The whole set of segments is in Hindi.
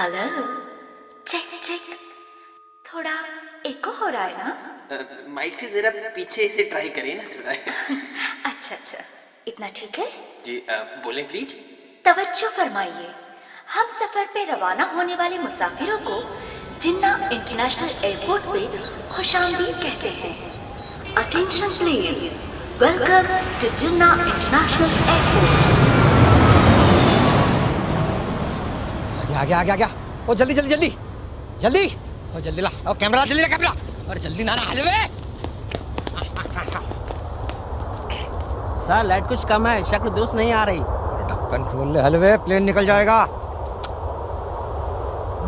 हेलो, चेक चेक, थोड़ा एको हो रहा है ना? माइक से जरा पीछे से ट्राई करें ना थोड़ा। अच्छा, इतना ठीक है? जी बोलें प्लीज। तवज्जो फरमाइए, हम सफर पे रवाना होने वाले मुसाफिरों को जिन्ना इंटरनेशनल एयरपोर्ट पे खुशामदीद कहते हैं। Attention please, welcome to Jinnah international airport. आ गया। ओ जल्दी ओ जल्दी ला, ओ कैमरा जल्दी ला कैमरा, और जल्दी ना हलवे। सर लाइट कुछ कम है, शक्ल दुरुस्त नहीं आ रही। ढक्कन खोल ले हलवे, प्लेन निकल जाएगा।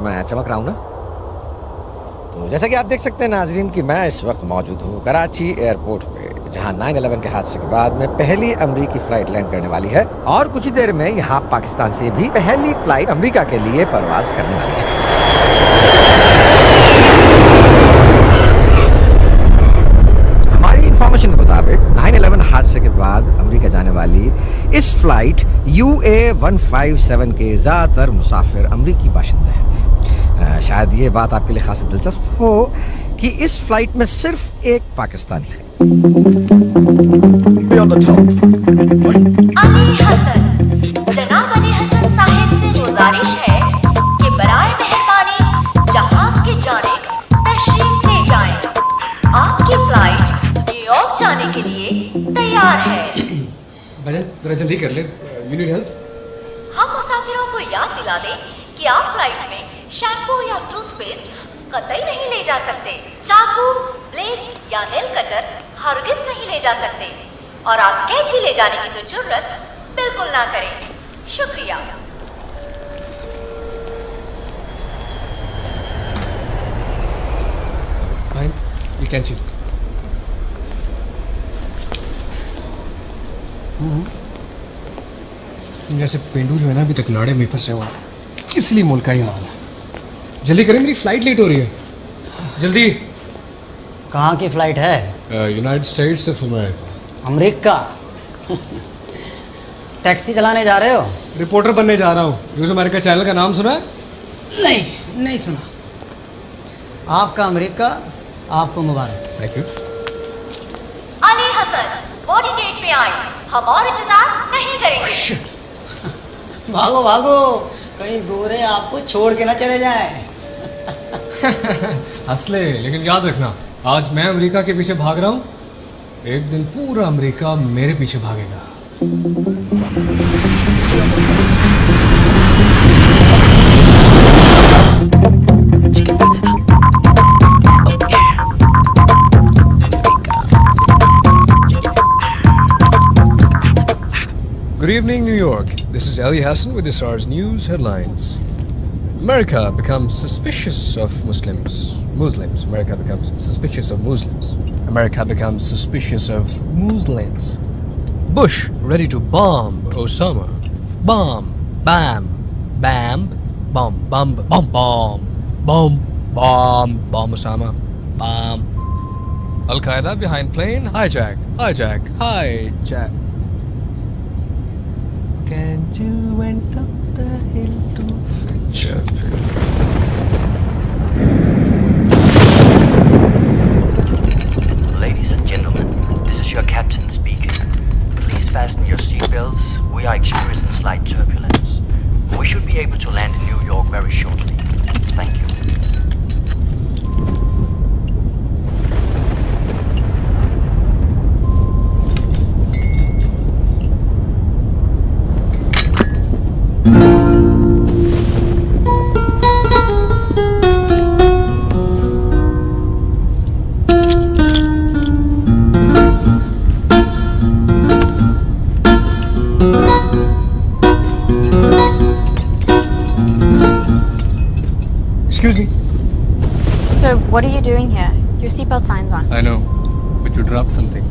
मैं चमक रहा हूँ ना? तो जैसा कि आप देख सकते हैं नाजरीन कि मैं इस वक्त मौजूद हूँ कराची एयरपोर्ट पे, जहाँ 9/11 के हादसे के बाद में पहली अमेरिकी फ्लाइट लैंड करने वाली है और कुछ ही देर में यहाँ पाकिस्तान से भी पहली फ्लाइट अमेरिका के लिए परवाज करने वाली है। हमारी इंफॉर्मेशन के मुताबिक 9/11 हादसे के बाद अमेरिका जाने वाली इस फ्लाइट UA157 के ज्यादातर मुसाफिर अमेरिकी बाशिंदे हैं। शायद ये बात आपके लिए खासी दिलचस्प हो कि इस फ्लाइट में सिर्फ एक पाकिस्तानी है। जनाब अली हसन साहिब से गुजारिश है कि बराए मेहरबानी जहाज के जानिब तशरीफ ले जाएं। आपकी फ्लाइट न्यूयॉर्क जाने के लिए तैयार है। भजन जरा जल्दी कर ले, यू नीड हेल्प। हम मुसाफिरों को याद दिला दें कि आप फ्लाइट में शैम्पू या टूथपेस्ट कतई नहीं ले जा सकते। चाकू, ब्लेड या नेल कटर हरगिज नहीं ले जा सकते और आप कैंची ले जाने की तो जरूरत बिल्कुल ना करें। शुक्रिया। फाइन, ये कैंची। जैसे पेंडू जो है ना अभी तक नाड़े में फंसे हुआ, इसलिए मुल्क का ही हाल है। जल्दी करें, मेरी फ्लाइट लेट हो रही है, जल्दी। कहाँ की फ्लाइट है? United states of America. America? Taxi चलाने जा रहे हो? रिपोर्टर बनने जा रहा हूँ। न्यूज़ अमेरिका चैनल का नाम सुना है? नहीं सुना। आपका अमेरिका आपको मुबारक। Thank you. Ali Hasan boarding gate पे आए, हम और इंतजार नहीं करेंगे। भागो, कहीं गोरे आपको छोड़ के ना चले जाए। हंस ले, लेकिन याद रखना आज मैं अमेरिका के पीछे भाग रहा हूँ, एक दिन पूरा अमेरिका मेरे पीछे भागेगा। Good evening, New York. This is Ali Hassan with this hour's news headlines. America becomes suspicious of Muslims. America becomes suspicious of Muslims. America becomes suspicious of Muslims. Bush ready to bomb Osama. Bomb, bam, bam, bomb, bomb, bomb, bomb, bomb, bomb, bomb Osama. Bomb. Al-Qaeda behind plane. Hijack. Angel went up the hill to fetch a bill. Ladies and gentlemen, this is your captain speaking. Please fasten your seatbelts. We are experiencing slight turbulence. We should be able to land in New York very shortly. Thank you. Excuse me. Sir, what are you doing here? Your seatbelt sign's on. I know, but you dropped something.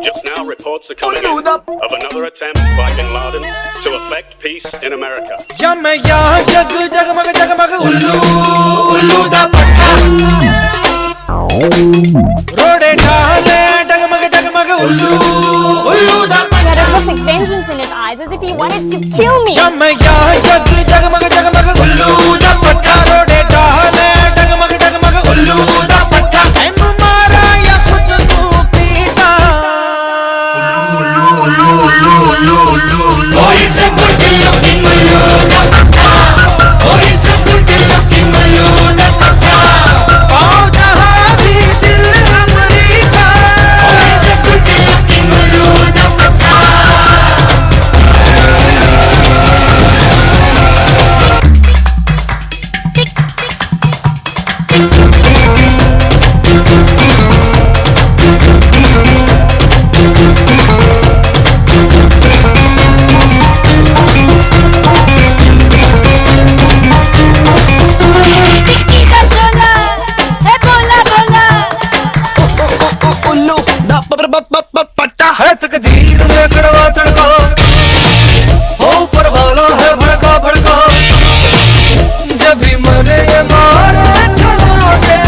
Just now reports are coming in of another another attempt by Bin Laden to affect peace in America. या मैं यहाँ जगमग जगमग उल्लू उल्लू दा पट्टा रोडे ढाले जगमग जगमग उल्लू उल्लू दा He had a perfect vengeance in his eyes, as if he wanted to kill me. या मैं यहाँ जगमग जगमग उल्लू दा पट्टा रोडे ढाले जगमग जगमग उल्लू दा पट्टा एनु मारा या खुद को पीटा उल्लू उल्लू उल्लू उल्लू उल्लू Oh, it's a good looking उल्लू दा पट्टा Oh, it's a good looking उल्लू दा पट्टा पाँव जहाँ भी दिल अमरीका Oh, it's a good looking उल्लू दा पट्टा पट्टा है तकदीर में कड़वा तड़का हो ऊपर वाला है भड़का भड़का जब भी मरे ये मारे चला दे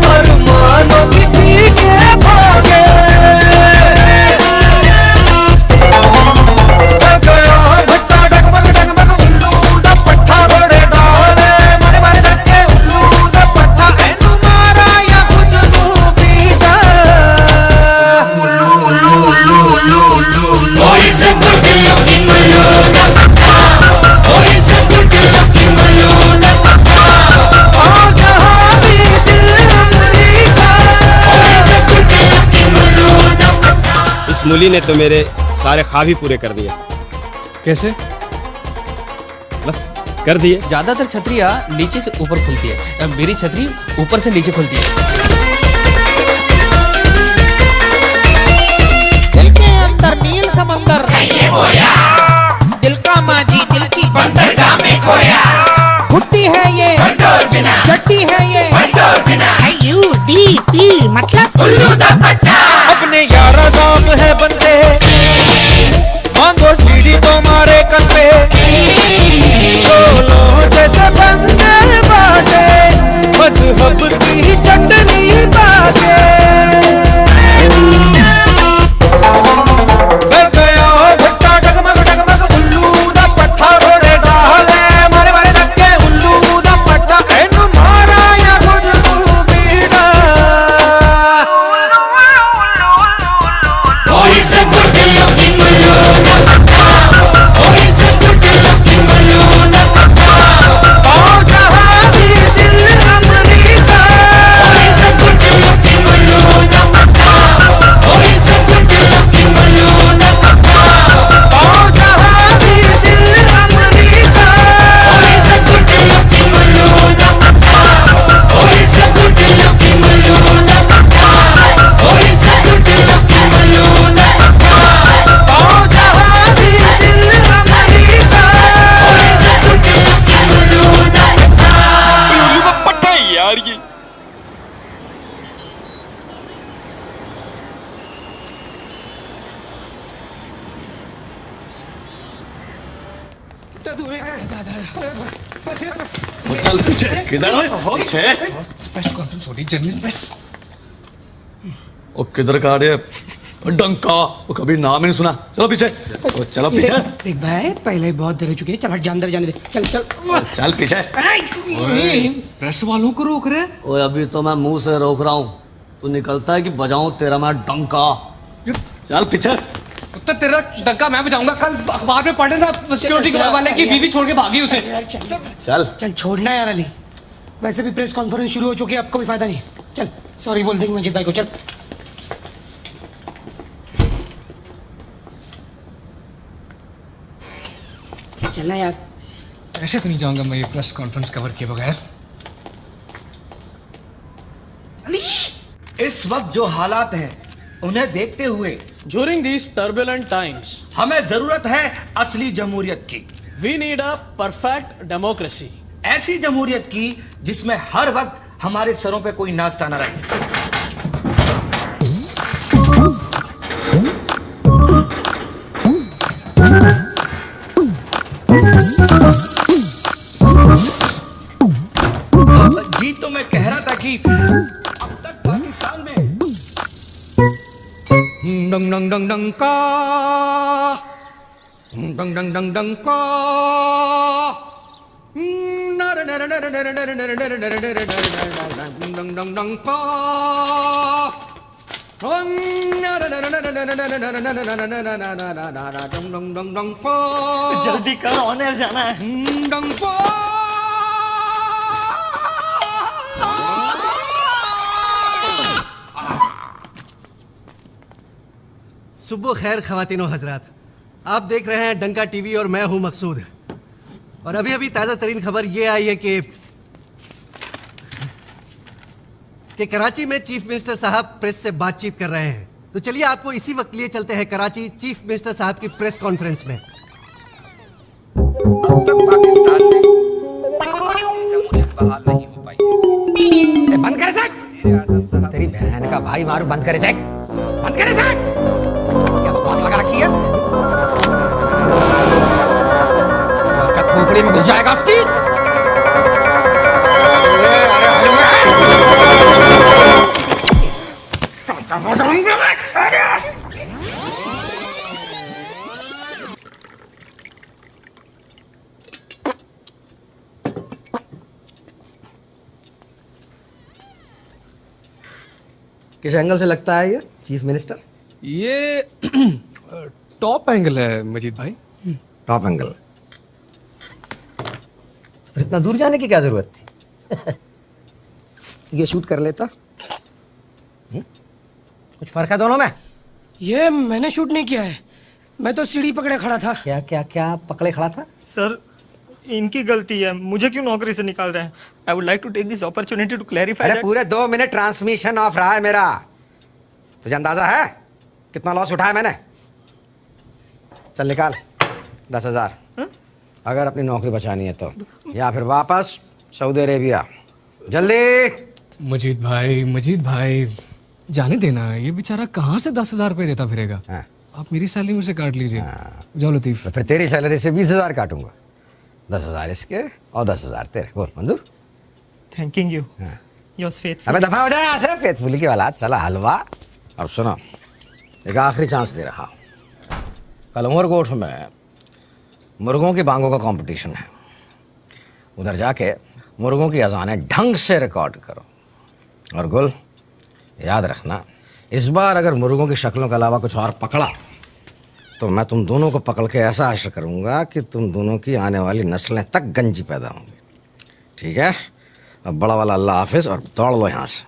और मानो की पी के भागे गया भट्टा डगमग डगमग उल्लू दा पट्टा रोड़े डाले मारे मारे धक्के उल्लू दा पट्टा एनु मारा या खुद को पीटा Oh, it's a good looking उल्लू दा पट्टा Oh, it's a good looking उल्लू दा पट्टा पाँव जहाँ भी दिल अमरीका Oh, it's a good looking उल्लू दा पट्टा इस मूली ने तो मेरे सारे ख्वाब ही पूरे कर दिए। कैसे? बस कर दिए। ज्यादातर छतरियाँ नीचे से ऊपर खुलती है, मेरी छतरी ऊपर से नीचे खुलती है। दिल के अंदर नील समंदर दिल का माझी दिल की बंदरगाह में खोया गुट्टी है ये चट्टी है ये UDP मतलब उल्लू दा पट्टा अपने यारा दाम है बनते मांगो सीढ़ी तो मारे कल पे छोलो जैसे बंदे बाटे मजहब की चटनी बाटे चल पीछे किधर है? पीछे प्रेस कॉन्फ्रेंस हो रही, जर्नलिस्ट प्रेस। ओ किधर का रे डंका, वो कभी नाम ही नहीं सुना। चलो पीछे, ओ चलो पीछे। देख भाई पहले ही बहुत देर हो चुकी है, चल हट जा, अंदर जाने दे। चल चल चल पीछे। प्रेस वालों को रोक रहे? ओए अभी तो मैं मुंह से रोक रहा हूँ, तू निकलता है कि बजाऊं तेरा मैं डंका। चल पीछे। तो तेरा डंका मैं बजाऊंगा। कल अखबार में पढ़े ना सिक्योरिटी गार्ड वाले की बीवी छोड़ के भागी उसे। चल चल छोड़ना यार अली, वैसे भी प्रेस कॉन्फ्रेंस शुरू हो चुकी है, आपको भी फायदा नहीं। चल सॉरी बोल देंगे मजीद भाई को। चल चलना यार। ऐसे तो नहीं जाऊंगा मैं ये प्रेस कॉन्फ्रेंस कवर किए बगैर। इस वक्त जो हालात हैं उन्हें देखते हुए During these turbulent times, हमें जरूरत है असली जमहूरियत की। we need a perfect democracy. ऐसी जमहूरियत की जिसमें हर वक्त हमारे सरों पे कोई नाच ताना रहे। यही तो मैं कह रहा था कि अब तक पाकिस्तान में डंग डंग डंग डंग का डंग डंग डंग डंग का डंग डंग डंग का जल्दी कर, ऑन एयर जाना है। सुबह खैर ख़वातीनो हजरात, आप देख रहे हैं डंका टीवी और मैं हूं मकसूद। और अभी अभी ताज़ा तरीन खबर ये आई है कि कराची में चीफ मिनिस्टर साहब प्रेस से बातचीत कर रहे हैं। तो चलिए आपको इसी वक्त लिए चलते हैं कराची चीफ मिनिस्टर साहब की प्रेस कॉन्फ्रेंस में। अब तक पाकिस्तान में जमहूरियत बहाल नहीं हो पाई है। बंद करे सैक। तेरी बहन का भाई मारू, बंद करे सैक, बंद करे सैक। क्या बकवास लगा रखी है? क्या खोपड़ी में घुस जाएगा उसकी? किस एंगल से लगता है ये चीफ मिनिस्टर? ये टॉप एंगल है मजीद भाई। Top angle. इतना दूर जाने की क्या जरूरत थी? ये शूट कर लेता। कुछ फर्क है दोनों में? ये मैंने शूट नहीं किया है, मैं तो सीढ़ी पकड़े खड़ा था। क्या क्या क्या पकड़े खड़ा था? सर, इनकी गलती है, मुझे क्यों नौकरी से निकाल रहे हैं? I would like to take this opportunity to clarify. अरे पूरे 2 मिनट ट्रांसमिशन ऑफ रहा है मेरा। तुझे अंदाजा है कितना लॉस उठाया मैंने? चल निकाल 10,000 अगर अपनी नौकरी बचानी है तो, या फिर वापस सऊदी अरेबिया। जल्दी। मजीद भाई जाने देना, ये बेचारा कहाँ से 10,000 रुपए देता फिरेगा। आप मेरी सैलरी में से काट लीजिए। जाओ लतीफ। तो फिर तेरी सैलरी से 20,000 काटूंगा। 10,000 इसके और 10,000 तेरे। बोल मंजूर? Thanking you. Yours faithful. अबे दफा हो जाए यहाँ से, फेथफुली की औलाद। चला हलवा। अब सुनो, एक आखिरी चांस दे रहा। कल उमरकोट में मुर्गों की बांगों का कंपटीशन है। उधर जाके मुर्गों की अजानें ढंग से रिकॉर्ड करो। और गुल, याद रखना, इस बार अगर मुर्गों की शक्लों के अलावा कुछ और पकड़ा तो मैं तुम दोनों को पकड़ के ऐसा हश्र करूंगा कि तुम दोनों की आने वाली नस्लें तक गंजी पैदा होंगी। ठीक है? अब बड़ा वाला अल्लाह हाफिज और दौड़ लो यहाँ से।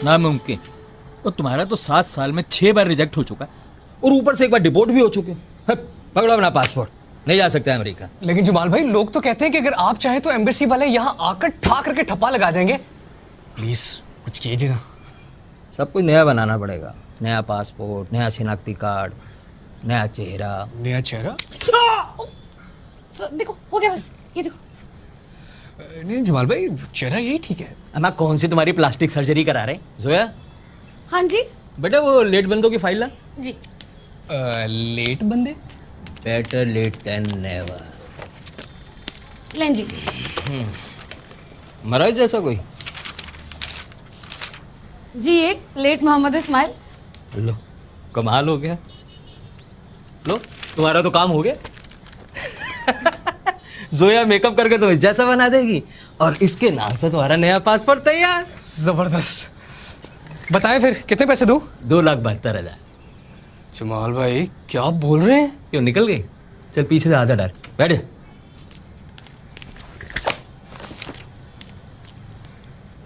नामुमकिन। और तुम्हारा तो 7 साल में 6 बार रिजेक्ट हो चुका और ऊपर से एक बार डिपोर्ट भी हो चुके। पकड़ो अपना पासपोर्ट, नहीं जा सकते अमेरिका। लेकिन जमाल भाई, लोग तो कहते हैं कि अगर आप चाहें तो एम्बेसी वाले यहाँ आकर ठा करके ठप्पा लगा जाएंगे। प्लीज कुछ कीजिए ना। सब कुछ नया बनाना पड़ेगा। नया पासपोर्ट, नया शिनाख्ती कार्ड, नया चेहरा। नया चेहरा? देखो हो गया बस, ये देखो। नहीं जमाल भाई, चेहरा यही ठीक है। अम्मा कौन सी तुम्हारी प्लास्टिक सर्जरी करा रहे? जोया? हाँ जी। बेटा वो लेट बंदों की फाइल ला। जी। लेट बंदे? Better late than never. लें जी। महाराज जैसा कोई? जी एक लेट मोहम्मद इस्माइल। लो कमाल हो गया। लो तुम्हारा तो काम हो गया। जोया मेकअप करके तो जैसा बना देगी और इसके नाम से तुम्हारा नया पासपोर्ट तैयार। जबरदस्त। बताएं फिर कितने पैसे दूं? 2,72,000। जमाल भाई क्या बोल रहे हैं? क्यों निकल गई? चल पीछे से आधा डर बैठ।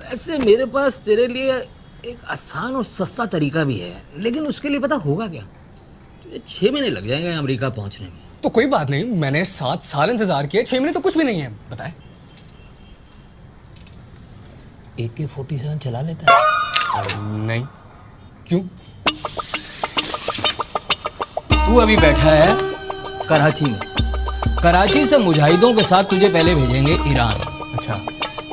वैसे मेरे पास तेरे लिए एक आसान और सस्ता तरीका भी है, लेकिन उसके लिए पता होगा क्या? तुझे 6 महीने लग जाएंगे अमेरिका पहुंचने में। तो कोई बात नहीं, मैंने 7 साल इंतजार किया, 6 महीने तो कुछ भी नहीं है। बताए। AK-47 चला लेता है? नहीं। क्यों? तू अभी बैठा है कराची में। कराची से मुजाहिदों के साथ तुझे पहले भेजेंगे ईरान। अच्छा।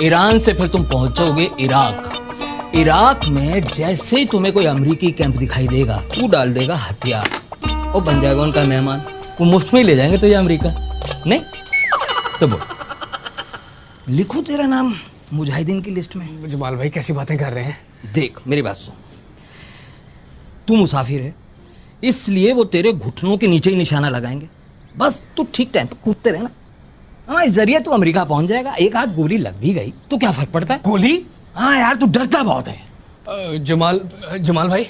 ईरान से फिर तुम पहुंचोगे इराक। इराक में जैसे ही तुम्हें कोई अमेरिकी कैंप दिखाई देगा, तू डाल देगा हथियार और बन जाएगा उनका मेहमान। वो मुफ्त में ही ले जाएंगे तुझे अमेरिका। नहीं तो बोल, लिखूं तेरा नाम मुजाहिदीन की लिस्ट में? जमाल भाई कैसी बातें कर रहे हैं? देख मेरी बात सुन, तू मुसाफिर है इसलिए वो तेरे घुटनों के नीचे ही निशाना लगाएंगे। बस तू ठीक टाइम पर कूदते रहना, हाँ इस जरिए तू अमेरिका पहुंच जाएगा। एक आध गोली लग भी गई तो क्या फर्क पड़ता है? गोली? हाँ यार तू डरता बहुत है। जमाल भाई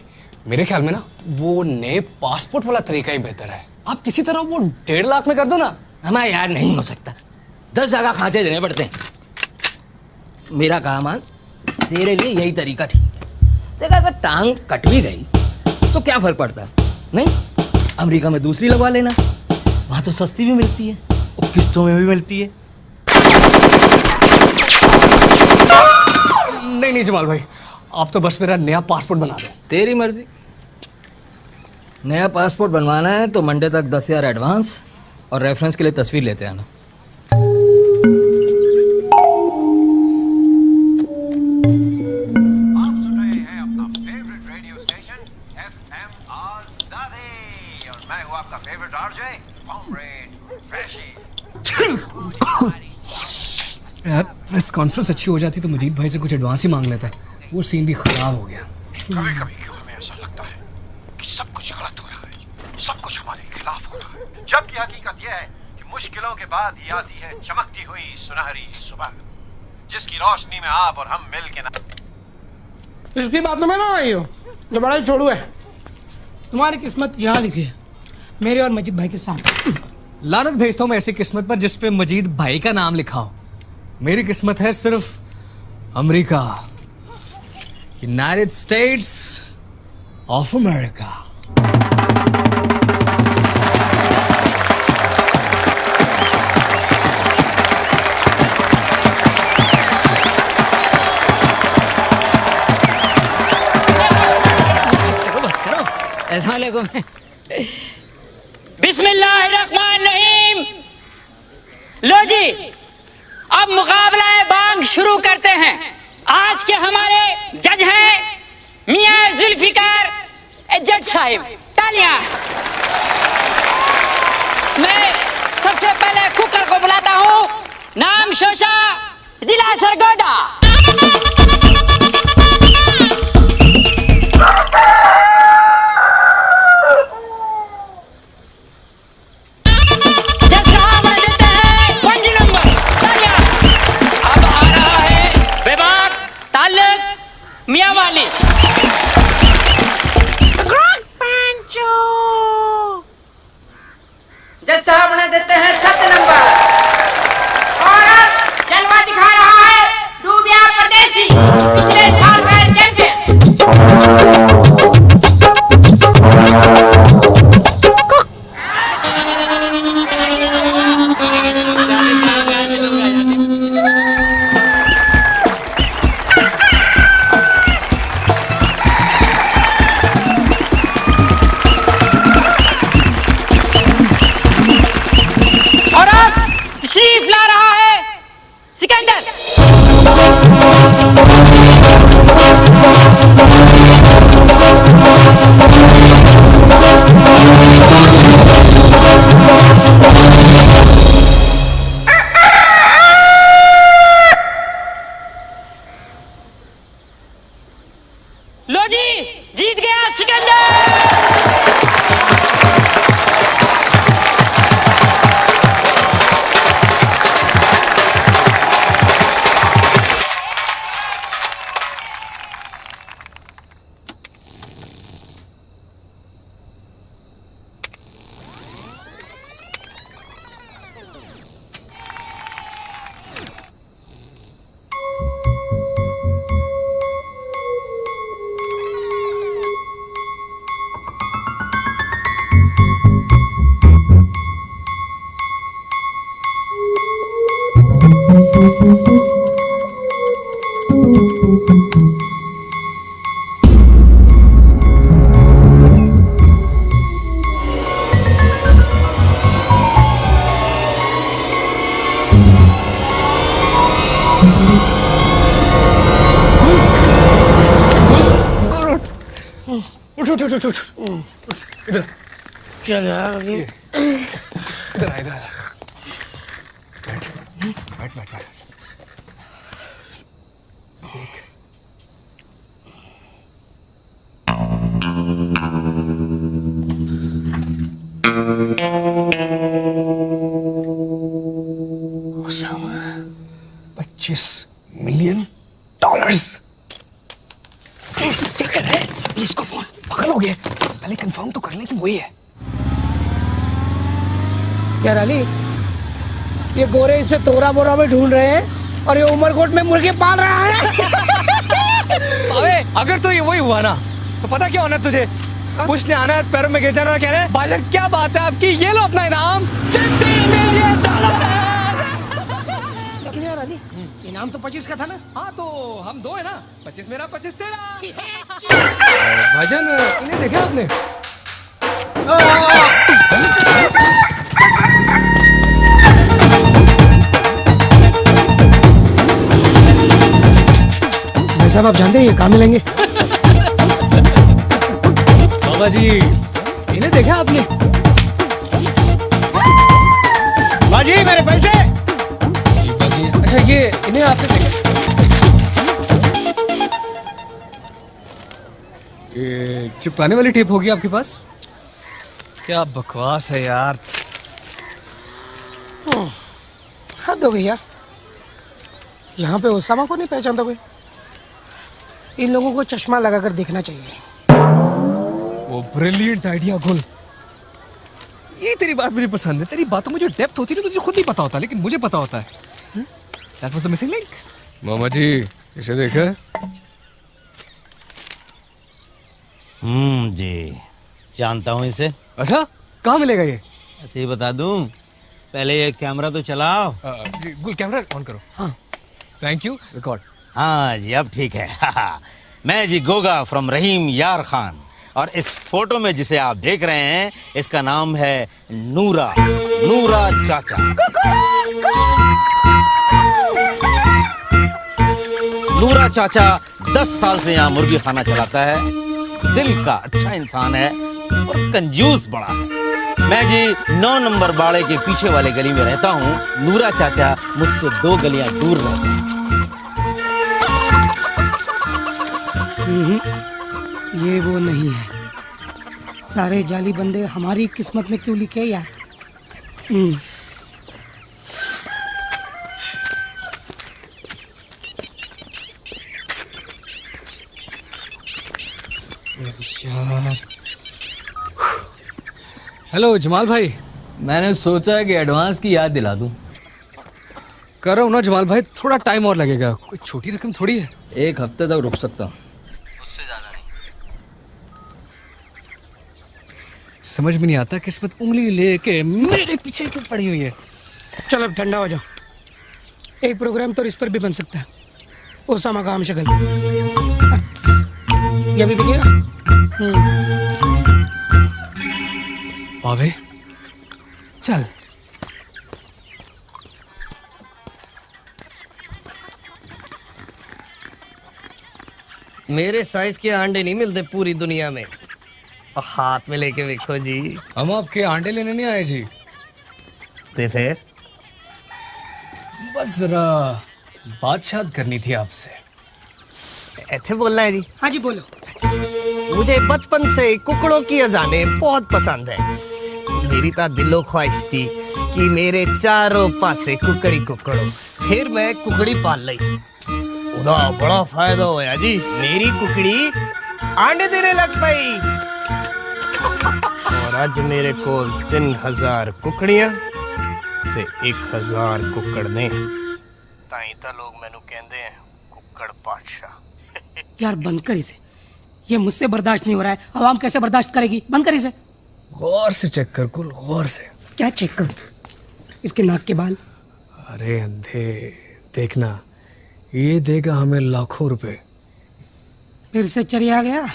मेरे ख्याल में ना वो नए पासपोर्ट वाला तरीका ही बेहतर है। आप किसी तरह वो 1.5 लाख में कर दो ना। हमारा यार नहीं हो सकता, 10 जगह खांचे देने पड़ते हैं। मेरा काम मान, तेरे लिए यही तरीका ठीक है। देखा अगर टांग कट भी गई तो क्या फर्क पड़ता है? नहीं अमेरिका में दूसरी लगवा लेना, वहां तो सस्ती भी मिलती है और किस्तों में भी मिलती है। नहीं जमाल भाई, आप तो बस मेरा नया पासपोर्ट बना दो। तेरी मर्जी। नया पासपोर्ट बनवाना है तो मंडे तक 10,000 एडवांस और रेफरेंस के लिए तस्वीर लेते आना। यार प्रेस कॉन्फ्रेंस अच्छी हो जाती तो मजीद भाई से कुछ एडवांस ही मांग लेता है। वो सीन भी खराब हो गया। कभी कभी क्यों हमें ऐसा लगता है कि सब कुछ गलत हो रहा है, सब कुछ हमारे खिलाफ हो रहा है, जबकि हकीकत यह है कि मुश्किलों के बाद ही आती है चमकती हुई सुनहरी सुबह, जिसकी रोशनी में आप और हम मिल के ना। इसकी बातों में ना आई हो जो बड़ा ही छोड़ू है। तुम्हारी किस्मत यहाँ लिखी है, मेरे और मजीद भाई के साथ। लानत भेजता हूँ मैं ऐसी किस्मत पर जिस पे मजीद भाई का नाम लिखा हो। मेरी किस्मत है सिर्फ America, United states of America. अस्सलामुअलैकुम। बिस्मिल्लाहिर्रहमानिर्रहीम। लो जी अब मुकाबला बांग शुरू करते हैं। आज के हमारे जज हैं मियां जुल्फिकार जज साहिब। तालियां। मैं सबसे पहले कुकर को बुलाता हूं। नाम शोशा, जिला सरगोदा। मियां वाली जज साहब ने देते हैं 7 नंबर। और जलवा दिखा रहा है डूबिया परदेसी, पिछले साल का चैंपियन। तशरीफ ला रहा है सिकंदर। लो जी जीत गया सिकंदर। Thank you. इधर चल यार अभी इधर आ बैठ बैठ बैठ बैठ ओसामा, $25 मिलियन। क्या कर रहा है? इसको फोन पागल हो गया। पहले कंफर्म तो करने की वही है। यार अली, ये गोरे इसे तोरा बोरा में ढूंढ रहे हैं और ये उमरकोट में मुर्गे पाल रहा है। अबे अगर तो ये वही हुआ ना तो पता क्या होना तुझे? पुश ने आना है, पैरों में गिर जाना और कहना है भाईजान क्या बात है आपकी, ये लो अपना इनाम $15 मिलियन। लेकिन यार अली, इनाम तो 25 का था ना? हाँ तो हम दो है ना, 25 मेरा 25 तेरा। भाईजान इन्हें देखा आपने? भाई साहब आप जानते हैं ये कहाँ मिलेंगे? बाबा जी इन्हें देखा आपने? बाजी मेरे पैसे। जी बाजी। अच्छा ये इन्हें आपने देखा? ये चिपकाने वाली टेप होगी आपके पास? क्या बकवास है यार। हद हो गई यार, यहाँ पे ओसामा को नहीं पहचानता कोई। इन लोगों को चश्मा लगाकर देखना चाहिए। वो ब्रिलियंट आइडिया गुल, ये तेरी बात मुझे पसंद है। तेरी बातों में जो डेप्थ होती है ना तुझे खुद नहीं पता होता, लेकिन मुझे पता होता है। That was the missing link. मामा जी इसे देखा? जी जानता हूँ इसे। अच्छा कहाँ मिलेगा ये? ऐसे ही बता दूं, पहले ये कैमरा तो चलाओ। गुल कैमरा ऑन करो। हाँ थैंक यू। रिकॉर्ड। हाँ जी अब ठीक है। मैं जी गोगा फ्रॉम रहीम यार खान, और इस फोटो में जिसे आप देख रहे हैं इसका नाम है नूरा, नूरा चाचा। नूरा चाचा 10 साल से यहाँ मुर्गी खाना चलाता है। दिल का अच्छा इंसान है और कंजूस बड़ा है। मैं जी 9 नंबर बाड़े के पीछे वाले गली में रहता हूँ। नूरा चाचा मुझसे 2 गलियां दूर रहते हैं। ये वो नहीं है। सारे जाली बंदे हमारी किस्मत में क्यों लिखे यार? हेलो जमाल भाई। मैंने सोचा है कि एडवांस की याद दिला दूं। कर रहा हूँ ना जमाल भाई, थोड़ा टाइम और लगेगा। कोई छोटी रकम थोड़ी है। 1 हफ्ते तक रुक सकता हूँ। समझ में नहीं आता, किस्मत उंगली लेके मेरे पीछे क्यों पड़ी हुई है। चलो अब ठंडा हो जाओ। एक प्रोग्राम तो इस पर भी बन सकता है, ओसामा का आम शक्ल। ये भी बिकेगा। बाबे चल। मेरे साइज के अंडे नहीं मिलते पूरी दुनिया में। और हाथ में लेके देखो जी। हम आपके अंडे लेने नहीं आए जी। तो फिर बस जरा बात करनी थी आपसे। ऐसे बोलना है जी? हाँ जी बोलो। मुझे बचपन से कुकड़ों की अजानें बहुत पसंद है। मेरी तो दिलो ख्वाहिश थी कि मेरे चारों पासे कुकड़ी कुकड़ो। फिर मैं कुकड़ी पाल ली। उदा बड़ा फायदा होया जी। मेरी कुकड़ी अंडे देने लग पाई और आज मेरे को 3000 कुकड़ियां से 1000 कुकड़ ने। ताई तो लोग मैनू कहते हैं कुकड़ बादशाह। यार बंद कर इसे, ये मुझसे बर्दाश्त नहीं हो रहा है। आवाम कैसे बर्दाश्त करेगी? बंद कर इसे। गौर से चेक कर कुल, गौर से। क्या चेक करूं? इसके नाक के बाल। अरे अंधे देखना, ये देगा हमें लाखों रुपए। फिर से चरिया गया।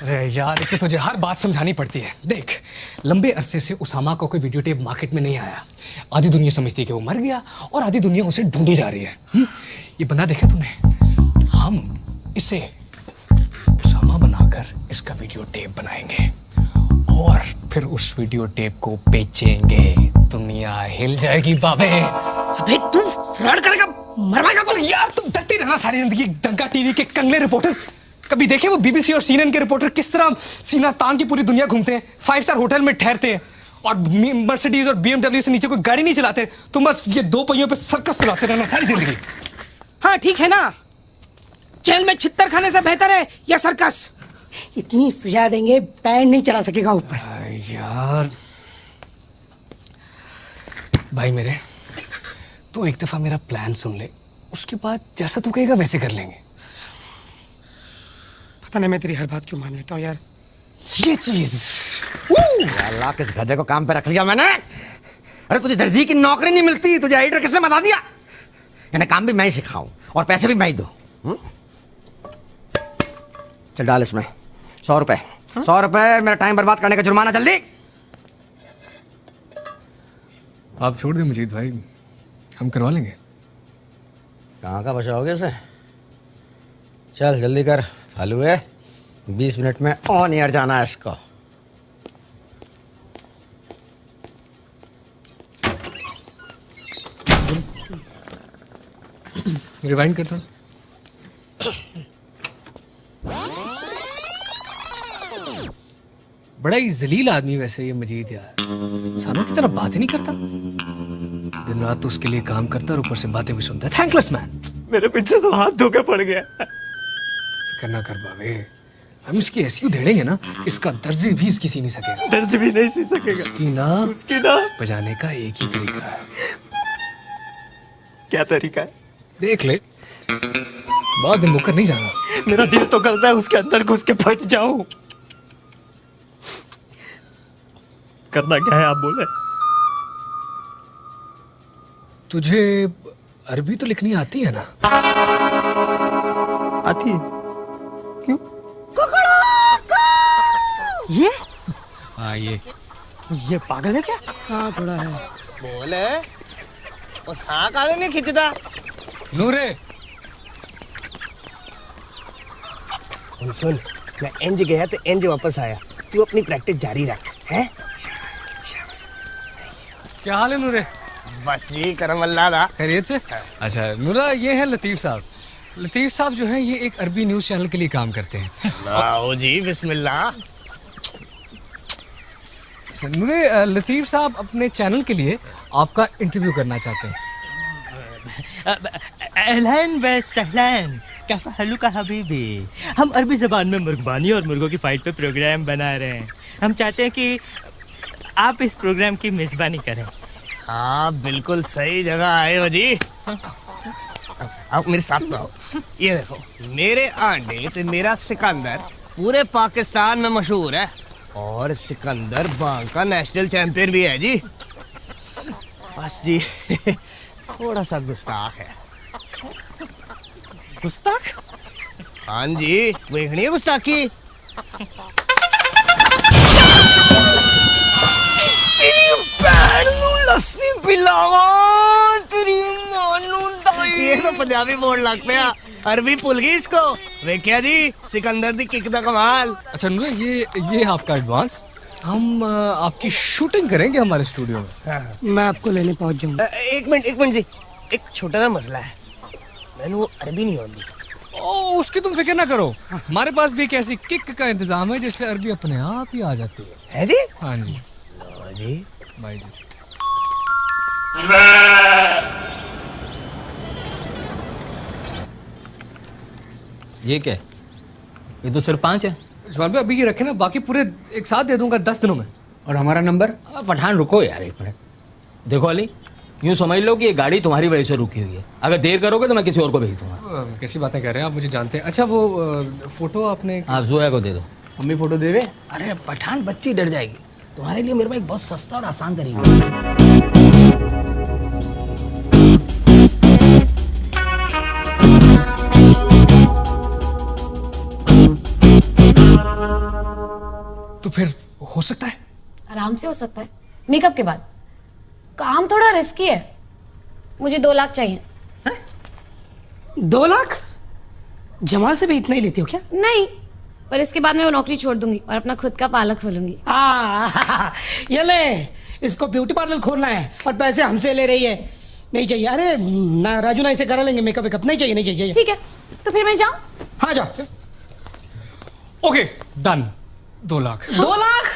अरे यार एक तो तुझे हर बात समझानी पड़ती है। देख लंबे अरसे से उसामा का कोई वीडियो टेप मार्केट में नहीं आया। आधी दुनिया समझती है कि वो मर गया और आधी दुनिया उसे ढूंढी जा रही है। ये बना देखा तूने? हम इसे उसामा बना जाकर इसका वीडियो टेप बनाएंगे और फिर उस वीडियो टेप को बेचेंगे। दुनिया हिल जाएगी बाबे। अबे तू फ्रॉड करेगा, मरवाएगा तू। यार तुम डरते रहना सारी जिंदगी। डंका टीवी के कंगले रिपोर्टर, कभी देखे वो बीबीसी और सीएनएन के रिपोर्टर किस तरह सीना तान की पूरी दुनिया घूमते हैं, 5 स्टार होटल में ठहरते हैं और मर्सिडीज और बीएमडब्ल्यू से नीचे कोई गाड़ी नहीं चलाते। तुम बस ये 2 पहियों पे सर्कस चलाते रहना सारी जिंदगी। हाँ ठीक है ना, जेल में छित्तर खाने से बेहतर है या सर्कस। इतनी सजा देंगे पैर नहीं चढ़ा सकेगा ऊपर। यार भाई मेरे, तू एक दफा मेरा प्लान सुन ले, उसके बाद जैसा तू कहेगा वैसे कर लेंगे। पता नहीं मैं तेरी हर बात क्यों मान लेता हूँ यार। ये चीज अल्लाह, किस गधे को काम पे रख लिया मैंने। अरे तुझे दर्जी की नौकरी नहीं मिलती, तुझे एडिटर किसने बता दिया? यानी काम भी मैं ही सिखाऊं और पैसे भी मैं ही दूं। चल डाल इसमें 100 रुपए। 100 रुपए मेरा टाइम बर्बाद करने का जुर्माना। जल्दी। आप छोड़ दे मजीद भाई, हम करवा लेंगे। कहाँ का बचाओगे उसे? चल जल्दी कर, फालू है। 20 मिनट में ऑन एयर जाना है इसको। रिवाइंड करता हूँ। बड़ा ही जलील आदमी वैसे ये मजीद यार, इंसानों की तरह बात ही नहीं करता। दिन रात तो उसके लिए काम करता और ऊपर से बातें भी सुनता है। Thankless man. मेरे पीछे तो हाथ धो के पड़ गया। फिक्र ना कर बाबे, हम इसकी ऐसी उधेड़ेंगे ना कि इसका दर्जी भी इसकी सी नहीं सकेगा। दर्ज भी नहीं सी सकेगा। उसकी ना बजाने का एक ही तरीका है। क्या तरीका है? देख ले, बहुत दिन मुकर नहीं जाना। मेरा दिल तो करता है उसके अंदर घुस के फट जाऊं। करना क्या है आप बोले? तुझे अरबी तो लिखनी आती है ना? आती है। क्यों? ये? हाँ ये पागल है क्या? हाँ थोड़ा है। बोले उस हाँ काले नहीं खिंचता। नूरे सुन, मैं इंज गया तो इंज वापस आया। तू अपनी प्रैक्टिस जारी रख। हैं? क्या हाल है नूरे? बस जी करम अल्लाह दा। खैरियत से? अच्छा नूरा, ये है लतीफ साहब। लतीफ साहब जो है ये एक अरबी न्यूज़ चैनल के लिए काम करते हैं। आओ जी बिस्मिल्लाह। नूरे, लतीफ साहब अपने चैनल के लिए आपका इंटरव्यू करना चाहते हैं। अहलन व सहलन, कैफा हलुका हबीबी। हम अरबी ज़बान में मुर्गबानी और मुर्गों की फाइट पे प्रोग्राम बना रहे हैं। हम चाहते हैं कि आप इस प्रोग्राम की मेज़बानी करें। हाँ बिल्कुल सही जगह आए हो जी। आप मेरे साथ आओ। ये देखो, मेरे आंडे तो मेरा सिकंदर पूरे पाकिस्तान में मशहूर है और सिकंदर बांग का नेशनल चैंपियन भी है जी। बस जी थोड़ा सा गुस्ताख है। गुस्ताख? हाँ जी, देखनी है गुस्ताखी। लस्सी पिलावा तेरी नानू दाई। ये तो पंजाबी बोर्ड लग पे, अरबी भूल गई इसको। देखिया जी सिकंदर दी किक दा कमाल। अच्छा नूरे, ये आपका एडवांस। हम आपकी शूटिंग करेंगे हमारे स्टूडियो में। मैं आपको लेने पहुंच जाऊंगा। एक मिनट जी, एक छोटा सा मसला है। मैंने वो अरबी नहीं आती। ओ, उसकी तुम फिक्र ना करो, हमारे पास भी एक ऐसी किक का इंतजाम है जिससे अरबी अपने आप ही आ जाती है जी। हाँ जी। लो जी भाई जी। ये क्या है? ये तो सिर्फ 5 है। जवान भाई अभी ये रखे ना, बाकी पूरे एक साथ दे दूंगा 10 दिनों में। और हमारा नंबर? पठान रुको यार एक मिनट। देखो अली, यूँ समझ लो कि ये गाड़ी तुम्हारी वजह से रुकी हुई है। अगर देर करोगे तो मैं किसी और को भेज दूंगा। कैसी बातें कर रहे हैं आप, मुझे जानते हैं। अच्छा वो फोटो आपने? आप जोया को दे दो। मम्मी फोटो दे दे। अरे पठान बच्ची डर जाएगी। तुम्हारे लिए मेरे पास एक बहुत सस्ता और आसान तरीका। तो फिर हो सकता है? आराम से हो सकता है, मेकअप के बाद। काम थोड़ा रिस्की है। मुझे 2 लाख चाहिए। 2 लाख? जमाल से भी इतना ही लेती हो क्या? नहीं, पर इसके बाद मैं वो नौकरी छोड़ दूंगी और अपना खुद का पार्लर खोलूंगी। ये ले, इसको ब्यूटी पार्लर खोलना है और पैसे हमसे ले रही है। नहीं चाहिए। अरे ना राजू ना इसे करा लेंगे मेकअप वेकअप। नहीं चाहिए नहीं चाहिए। ठीक है तो फिर मैं जाऊं? हाँ जाओ। Okay done. 2 लाख। 2 लाख?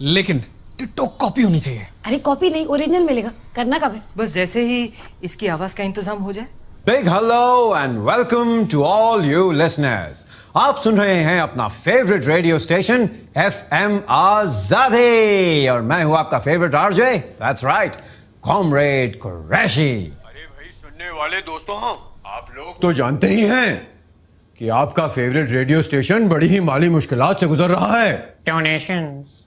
लेकिन टिकटॉक कॉपी होनी चाहिए। अरे कॉपी नहीं, ओरिजिनल मिलेगा। करना कब है? बस जैसे ही इसकी आवाज का इंतजाम हो जाए। Big hello and welcome to all you listeners. आप सुन रहे हैं अपना फेवरेट रेडियो स्टेशन FM आजादी और मैं हूं आपका favourite RJ. That's right, comrade Qureshi. अरे भाई सुनने वाले दोस्तों, आप लोग तो जानते ही हैं कि आपका फेवरेट रेडियो स्टेशन बड़ी ही माली मुश्किलात से गुजर रहा है। डोनेशंस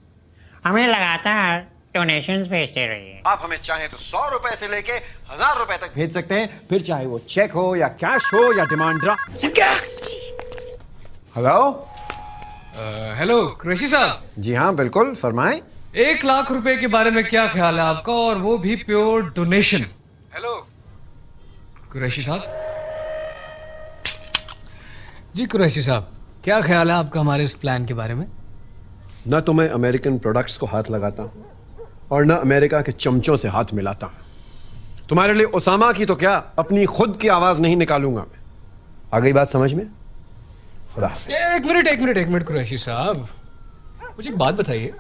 हमें लगातार डोनेशंस भेजते रहिए। आप हमें चाहे तो 100 रुपए से लेके 1000 रुपए तक भेज सकते हैं, फिर चाहे वो चेक हो या कैश हो या demand draft. Hello hello Qureshi साहब। जी हाँ बिल्कुल, फरमाएं। 1 लाख रुपए के बारे में क्या ख्याल है आपका, और वो भी प्योर डोनेशन। हेलो कुरैशी साहब। जी कुरैशी साहब, क्या ख्याल है आपका हमारे इस प्लान के बारे में? न तो मैं अमेरिकन प्रोडक्ट्स को हाथ लगाता हूं और न अमेरिका के चमचों से हाथ मिलाता हूं। तुम्हारे लिए ओसामा की तो क्या, अपनी खुद की आवाज नहीं निकालूंगा मैं। आ गई बात समझ में? खुदा हाफिज। एक मिनट कुरैशी साहब, मुझे एक बात बताइए,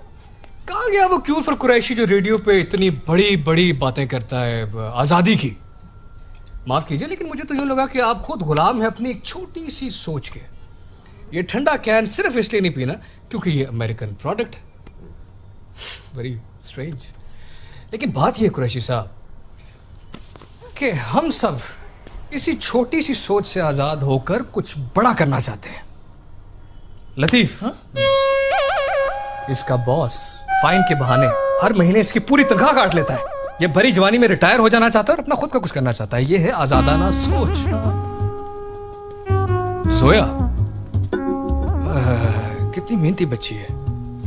कहाँ गया वो क्यूर फॉर कुरैशी जो रेडियो पे इतनी बड़ी बड़ी बातें करता है आजादी की? माफ कीजिए लेकिन मुझे तो यूं लगा कि आप खुद गुलाम हैं अपनी एक छोटी सी सोच के। ये ठंडा कैन सिर्फ इसलिए नहीं पीना क्योंकि ये अमेरिकन प्रोडक्ट है। Very strange. लेकिन बात ये कुरैशी साहब कि हम सब इसी छोटी सी सोच से आजाद होकर कुछ बड़ा करना चाहते हैं। लतीफ, इसका बॉस फाइन के बहाने हर महीने इसकी पूरी तनख्वाह काट लेता है। ये भरी जवानी में रिटायर हो जाना चाहता है और अपना खुद का कुछ करना चाहता है। ये है आजादाना सोच। जोया कितनी मेहनती बच्ची है।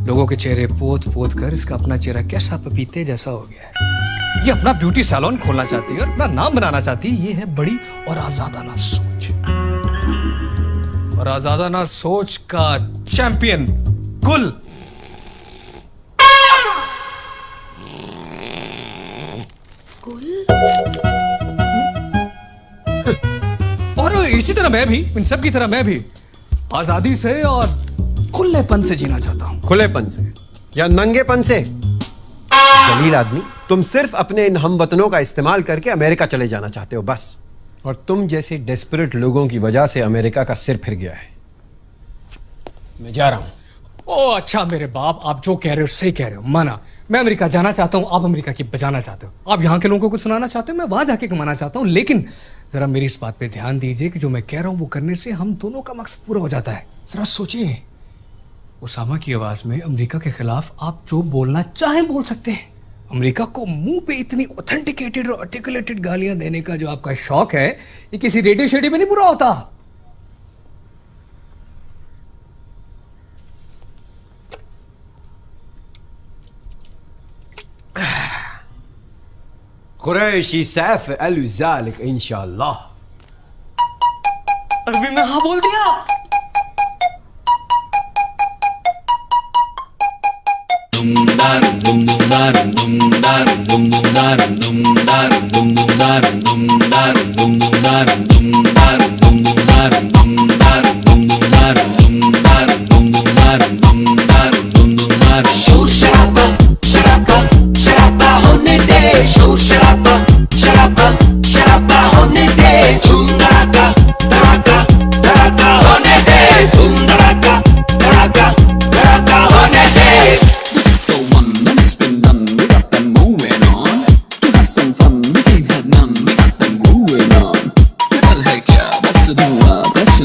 लोगों के चेहरे पोत पोत कर इसका अपना चेहरा कैसा पपीते जैसा हो गया है। ये अपना ब्यूटी सैलून खोलना चाहती है और अपना नाम बनाना चाहती है। ये है बड़ी और आजादाना सोच। और आजादाना सोच का चैंपियन गुल। और इसी तरह मैं भी, इन सब की तरह मैं भी आजादी से और खुलेपन से जीना चाहता हूं। खुलेपन से या नंगेपन से? जलील आदमी, तुम सिर्फ अपने इन हमवतनों का इस्तेमाल करके अमेरिका चले जाना चाहते हो बस। और तुम जैसे डेस्परेट लोगों की वजह से अमेरिका का सिर फिर गया है। मैं जा रहा हूं। ओ अच्छा मेरे बाप, आप जो कह रहे हो सही कह रहे हो। माना मैं अमेरिका जाना चाहता हूं, आप अमेरिका की बजाना चाहते हो। आप यहाँ के लोगों को कुछ सुनाना चाहते हो, मैं वहां जाके कमाना चाहता हूं। लेकिन जरा मेरी इस बात पे ध्यान दीजिए कि जो मैं कह रहा हूं वो करने से हम दोनों का मकसद पूरा हो जाता है। जरा सोचिए, उसामा की आवाज में अमेरिका के खिलाफ आप जो बोलना चाहें बोल सकते हैं। अमेरिका को मुंह पे इतनी ऑथेंटिकेटेड और आर्टिकुलेटेड गालियां देने का जो आपका शौक है, ये किसी रेडियो शेडियो में नहीं पूरा होता। कुरैशी सैफ अलु ज़ालिक इंशाअल्लाह। अरबी में हाँ बोल दिया। शोर शराबा शराबा शराबा होने दे, शोर शराबा शराबा शराबा होने दे, धूम धड़ाका धड़ाका धड़ाका होने दे, धूम धड़ाका धड़ाका धड़ाका होने दे। This is the one that has been done. We got them moving on. To have some fun, we can't have none. We got them grooving on. ये पल है क्या, बस धुआं, बस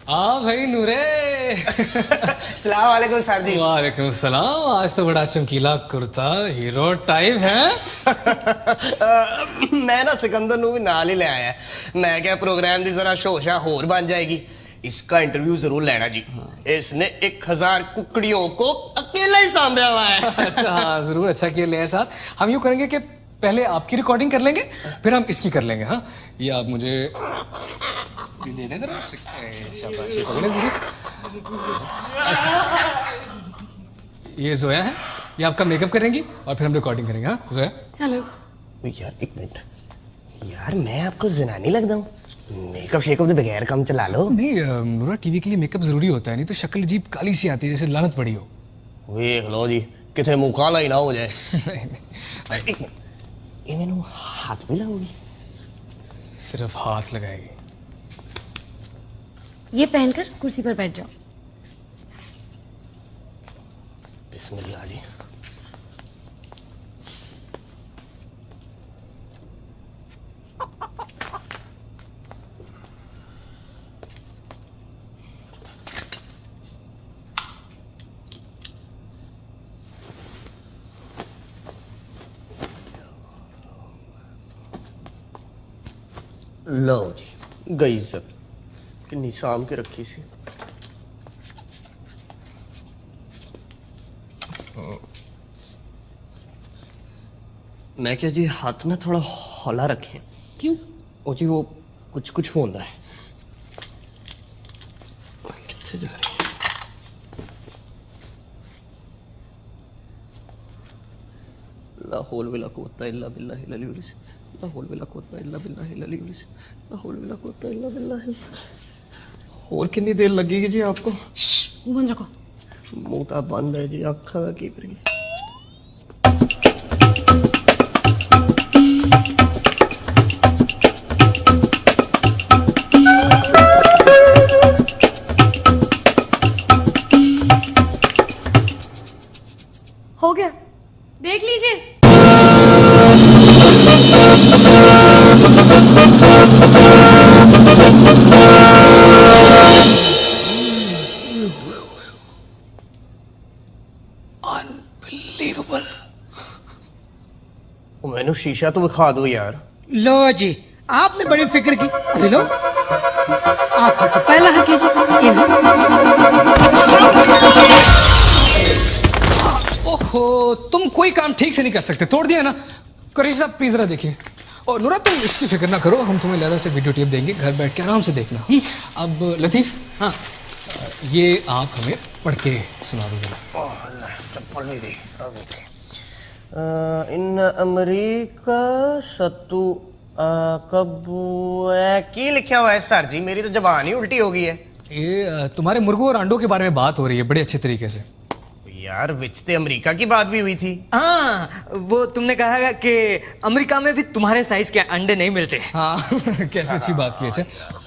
हाँ भाई नूरे। सलाम वालेकुम सर जी। वालेकुम सलाम। आज तो बड़ा चमकीला कुर्ता हीरो टाइप है। मैं ना सिकंदर नू भी नाल ही ले आया। मैं क्या प्रोग्राम दी जरा शोशा होर बन जाएगी। इसका इंटरव्यू जरूर लेना जी। इसने 1000 कुकड़ियों को अकेला ही सांभा हुआ है। अच्छा हाँ जरूर, अच्छा किया ले साथ। हम यूँ करेंगे कि पहले आपकी रिकॉर्डिंग कर लेंगे फिर हम इसकी कर लेंगे। हाँ ये आप मुझे दे दें जरा। शाबाश। ये जोया है, ये आपका मेकअप करेंगी और फिर हम रिकॉर्डिंग करेंगे। हाँ जोया। हेलो। यार एक मिनट, यार मैं आपको जनानी लगता हूँ? मेकअप शेकअप के बगैर काम चला लो। नहीं नूरा, टीवी के लिए मेकअप जरूरी होता है, नहीं तो शक्ल अजीब काली सी आती है जैसे लानत पड़ी हो। देख लो जी कितने मुंह काला ही ना हो जाए। एक मिनट, ये मैंने हाथ भी लाऊंगी? सिर्फ हाथ लगाएगी। ये पहनकर कुर्सी पर बैठ जाओ। बिस्मिल्लाह जी। लो जी गई इज्जत, किन्नी शाम के रखी सी। मैं क्या जी हाथ ना थोड़ा हौला रखें। क्यों? ओ जी वो कुछ कुछ होता है। कितने जा रही है? ला हौल वला कुव्वता इल्ला बिल्लाहिल अलिय्युल अज़ीम। ला हौल वला कुव्वता इल्ला बिल्लाहिल अलिय्युल अज़ीम। ला हौल वला कुव्वता इल्ला बिल्लाहिल। और कितनी देर लगेगी जी आपको? मुंह बंद रखो। मुंह तो बंद है जी, अखा का की करेंगे। हो गया, देख लीजिए। मैंने शीशा तो दिखा दो यार। लो जी, आपने बड़ी फिक्र की। अरे लो, आपका तो पहला हक है जी। ये लो। ओहो, तुम कोई काम ठीक से नहीं कर सकते, तोड़ दिया ना। करीश साहब प्लीज जरा देखिए। और नूरा तुम इसकी फिक्र ना करो, हम तुम्हें ज़्यादा से वीडियो टेप देंगे, घर बैठ के आराम से देखना। अब लतीफ़, हाँ ये आप हमें पढ़ के सुना दो जरा। इन अमेरिका सत्तू कब्बू की लिखा हुआ है सर जी? मेरी तो जबान ही उल्टी हो गई है। ये तुम्हारे मुर्गों और अंडों के बारे में बात हो रही है बड़े अच्छे तरीके से। यार विचते अमेरिका की बात भी हुई थी। हाँ वो तुमने कहा कि अमेरिका में भी तुम्हारे साइज के अंडे नहीं मिलते। हाँ कैसे अच्छी बात की। अच्छा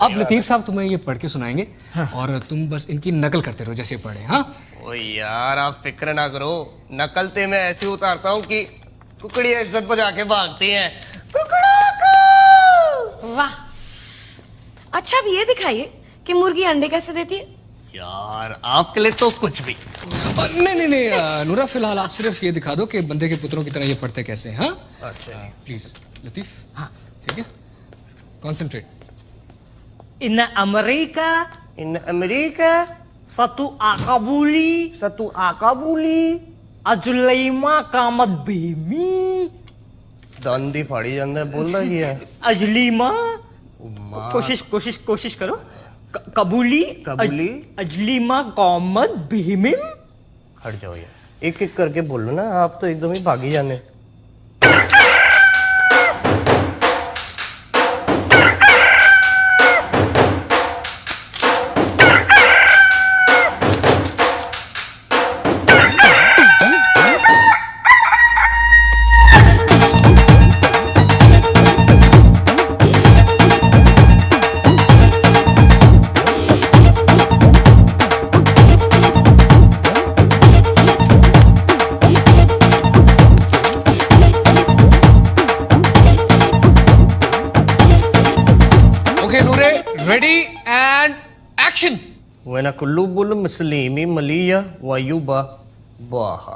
अब लतीफ़ साहब तुम्हें ये पढ़ के सुनाएंगे। हाँ। और तुम बस इनकी नकल करते रहो जैसे पढ़े। हाँ ओ यार आप फिक्र ना करो, नकलते मैं ऐसे उतारता हूँ कि कुकड़ियाँ इज्जत बजा के भागती हैं। वाह, अच्छा अब ये दिखाइए कि मुर्गी अंडे कैसे देती है। यार आपके लिए तो कुछ भी। नहीं नूरा, फिलहाल आप सिर्फ ये दिखा दो कि बंदे के पुत्रों की तरह ये पढ़ते कैसे हैं। हाँ अच्छा प्लीज लतीफ। हाँ ठीक है, concentrate. In America satu akabuli अजलैमा कामत बेमी। दंदी फाड़ी जांदा बोलदा ही है। अजलीमा कोशिश करो। कबूली अजलीमा कामत बेमी। खड़ जाओ यार, एक एक करके बोलो ना, आप तो एकदम ही भागी जाने। Okay Noore, ready and action. Wena kulubul muslimi maliya wayuba baha.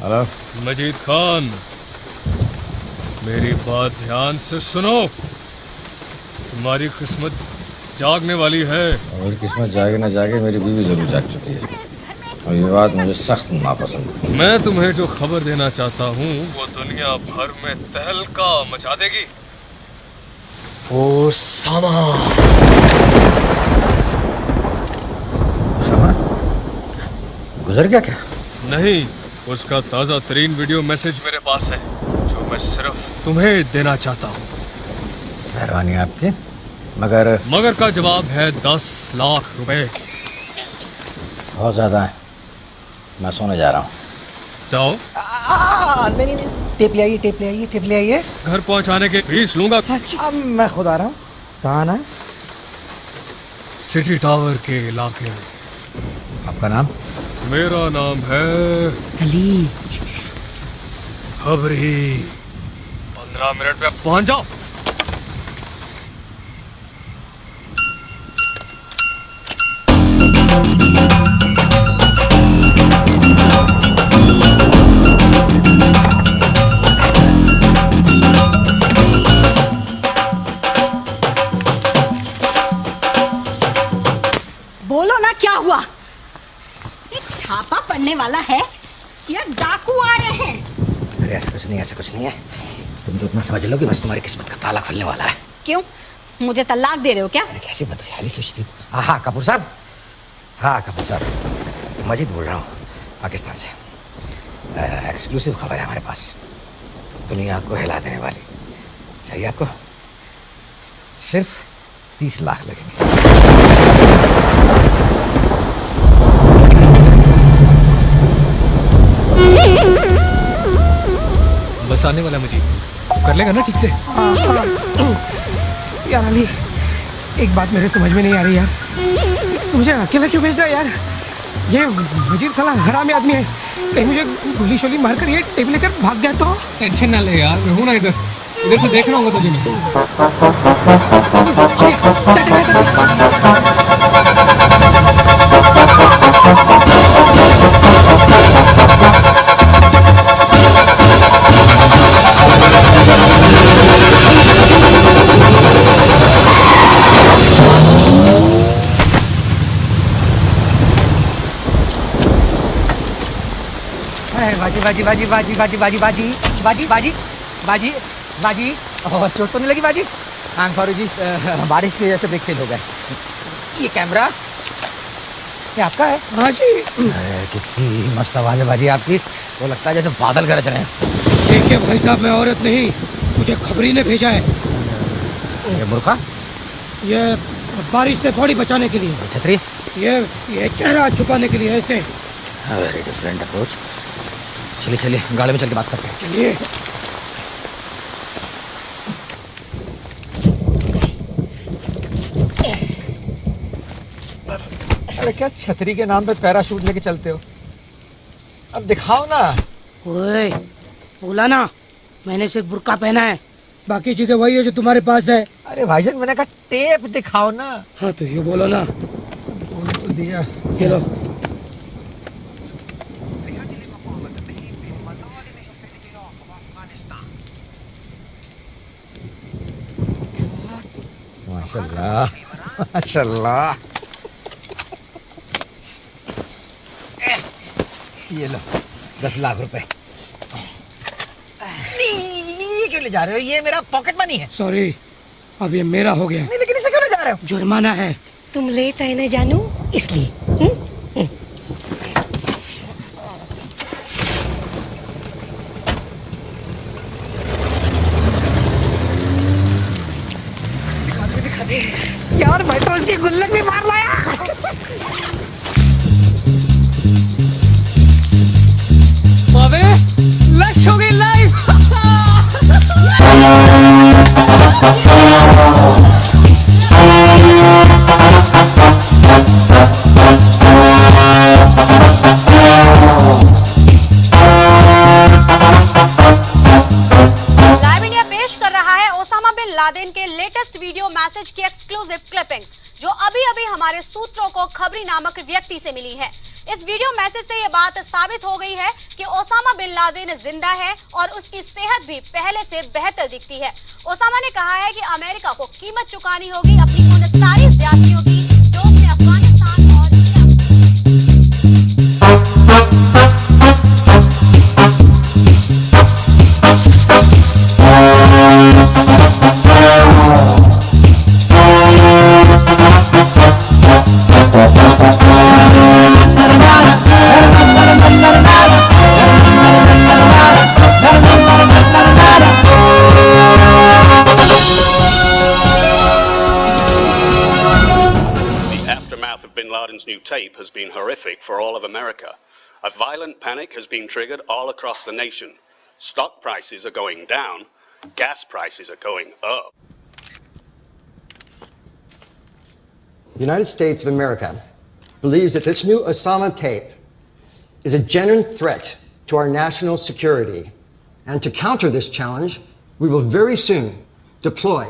Hello Majeed Khan, मेरी बात ध्यान से सुनो। तुम्हारी किस्मत जागने वाली है। और किस्मत जागे ना जागे, मेरी बीवी जरूर जाग चुकी है और ये बात मुझे सख्त नापसंद है। मैं तुम्हें जो खबर देना चाहता हूँ वो दुनिया भर में तहलका मचा देगी। ओसामा। ओसामा गुजर गया क्या? नहीं, उसका ताजा तरीन वीडियो मैसेज मेरे पास है जो मैं सिर्फ तुम्हें देना चाहता हूँ। मेहरबानी आपकी, मगर का जवाब है 10 लाख रुपए। बहुत ज्यादा है, मैं सोने जा रहा हूँ। जाओ। नहीं, टेप ले आइए, टेप ले आइए, टेप ले आइए। घर पहुँचाने के फीस लूंगा। अब मैं खुद आ रहा हूँ। कहाँ आना है? सिटी टावर के इलाके में। आपका नाम? मेरा नाम है अली। खबरी। 15 मिनट में पहुंच जाओ। बोलो ना क्या हुआ? छापा पड़ने वाला है या डाकू आ रहे हैं? अरे ऐसा कुछ नहीं, ऐसा कुछ नहीं है। तुम तो इतना समझ लो कि बस तुम्हारी किस्मत का ताला खुलने वाला है। क्यों, मुझे तलाक दे रहे हो क्या? अरे कैसी बदख्याली सोचती हो। हाँ कपूर साहब, हाँ कपूर साहब, मजीद बोल रहा हूँ पाकिस्तान से। एक्सक्लूसिव खबर है हमारे पास, दुनिया को हिला देने वाली। चाहिए आपको? सिर्फ 30 लाख लगेंगे। बस आने वाला मुझे कर लेगा ना ठीक से? यार अली, एक बात मेरे समझ में नहीं आ रही यार, मुझे अकेला क्यों भेज रहा है यार? ये मजीद साला हरामी आदमी है, कहीं मुझे गोली शोली मारकर ये टेप लेकर भाग जाए तो? टेंशन ना ले यार, मैं हूं ना इधर से देख रहा हूँ तुझे मैं। बाजी बाजी बाजी बाजी बाजी बाजी बाजी बाजी बाजी बाजी। और चोट तो नहीं लगी बाजी? आई एम सॉरी जी, बारिश की वजह से ब्रेक फेल हो गए। ये कैमरा ये आपका है? हाँ जी। कितनी मस्त आवाज है बाजी आपकी, वो लगता है जैसे बादल गरज रहे हैं। देखिए भाई साहब, मैं औरत नहीं, मुझे खबरी ने भेजा है। ये बुर्का? ये बारिश से बॉडी बचाने के लिए। छतरी? ये चेहरा छुपाने के लिए। ऐसे वेरी डिफरेंट अप्रोच। चलिए चलिए गाड़ी में चल के बात करते हैं। चलिए। अरे क्या छतरी के नाम पे पैराशूट लेके चलते हो? अब दिखाओ ना। ओए, बोला ना, मैंने सिर्फ बुर्का पहना है, बाकी चीजें वही है जो तुम्हारे पास है। अरे भाईजान, मैंने कहा टेप दिखाओ ना। हाँ तो ये बोलो ना। बोल तो दिया। ये लो। माशाल्लाह। माशाल्लाह। ये लो 10 लाख रुपए। ये क्यों ले जा रहे हो? ये मेरा पॉकेट मनी है। सॉरी, अब ये मेरा हो गया। नहीं, लेकिन इसे क्यों ले जा रहे हो? जुर्माना है। तुम लेट आए ना जानू, इसलिए। दिखा दे यार, मैं तो उसकी गुल्लक भी मार लाया। अबे लश हो गई लाइव। लाइव इंडिया पेश कर रहा है ओसामा बिन लादेन के लेटेस्ट वीडियो मैसेज की एक्सक्लूसिव क्लिपिंग्स, जो अभी अभी हमारे सूत्रों को खबरी नामक व्यक्ति से मिली है। इस वीडियो मैसेज से यह बात साबित हो गई है कि ओसामा बिन लादेन जिंदा है और उसकी सेहत भी पहले से बेहतर दिखती है। ओसामा ने कहा है कि अमेरिका को कीमत चुकानी होगी अपनी उन सारी ज्यादतियों की जो उसने अफगानिस्तान और new tape has been horrific for all of America. A violent panic has been triggered all across the nation. Stock prices are going down, gas prices are going up. The United States of America believes that this new Osama tape is a genuine threat to our national security. And to counter this challenge, we will very soon deploy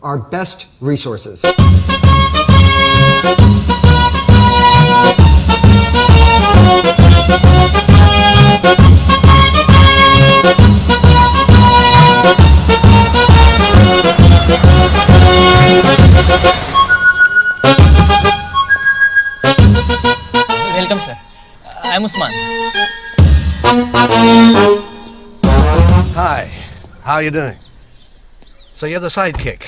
our best resources. Welcome, sir. I'm Usman. Hi, how you doing? So you're the sidekick.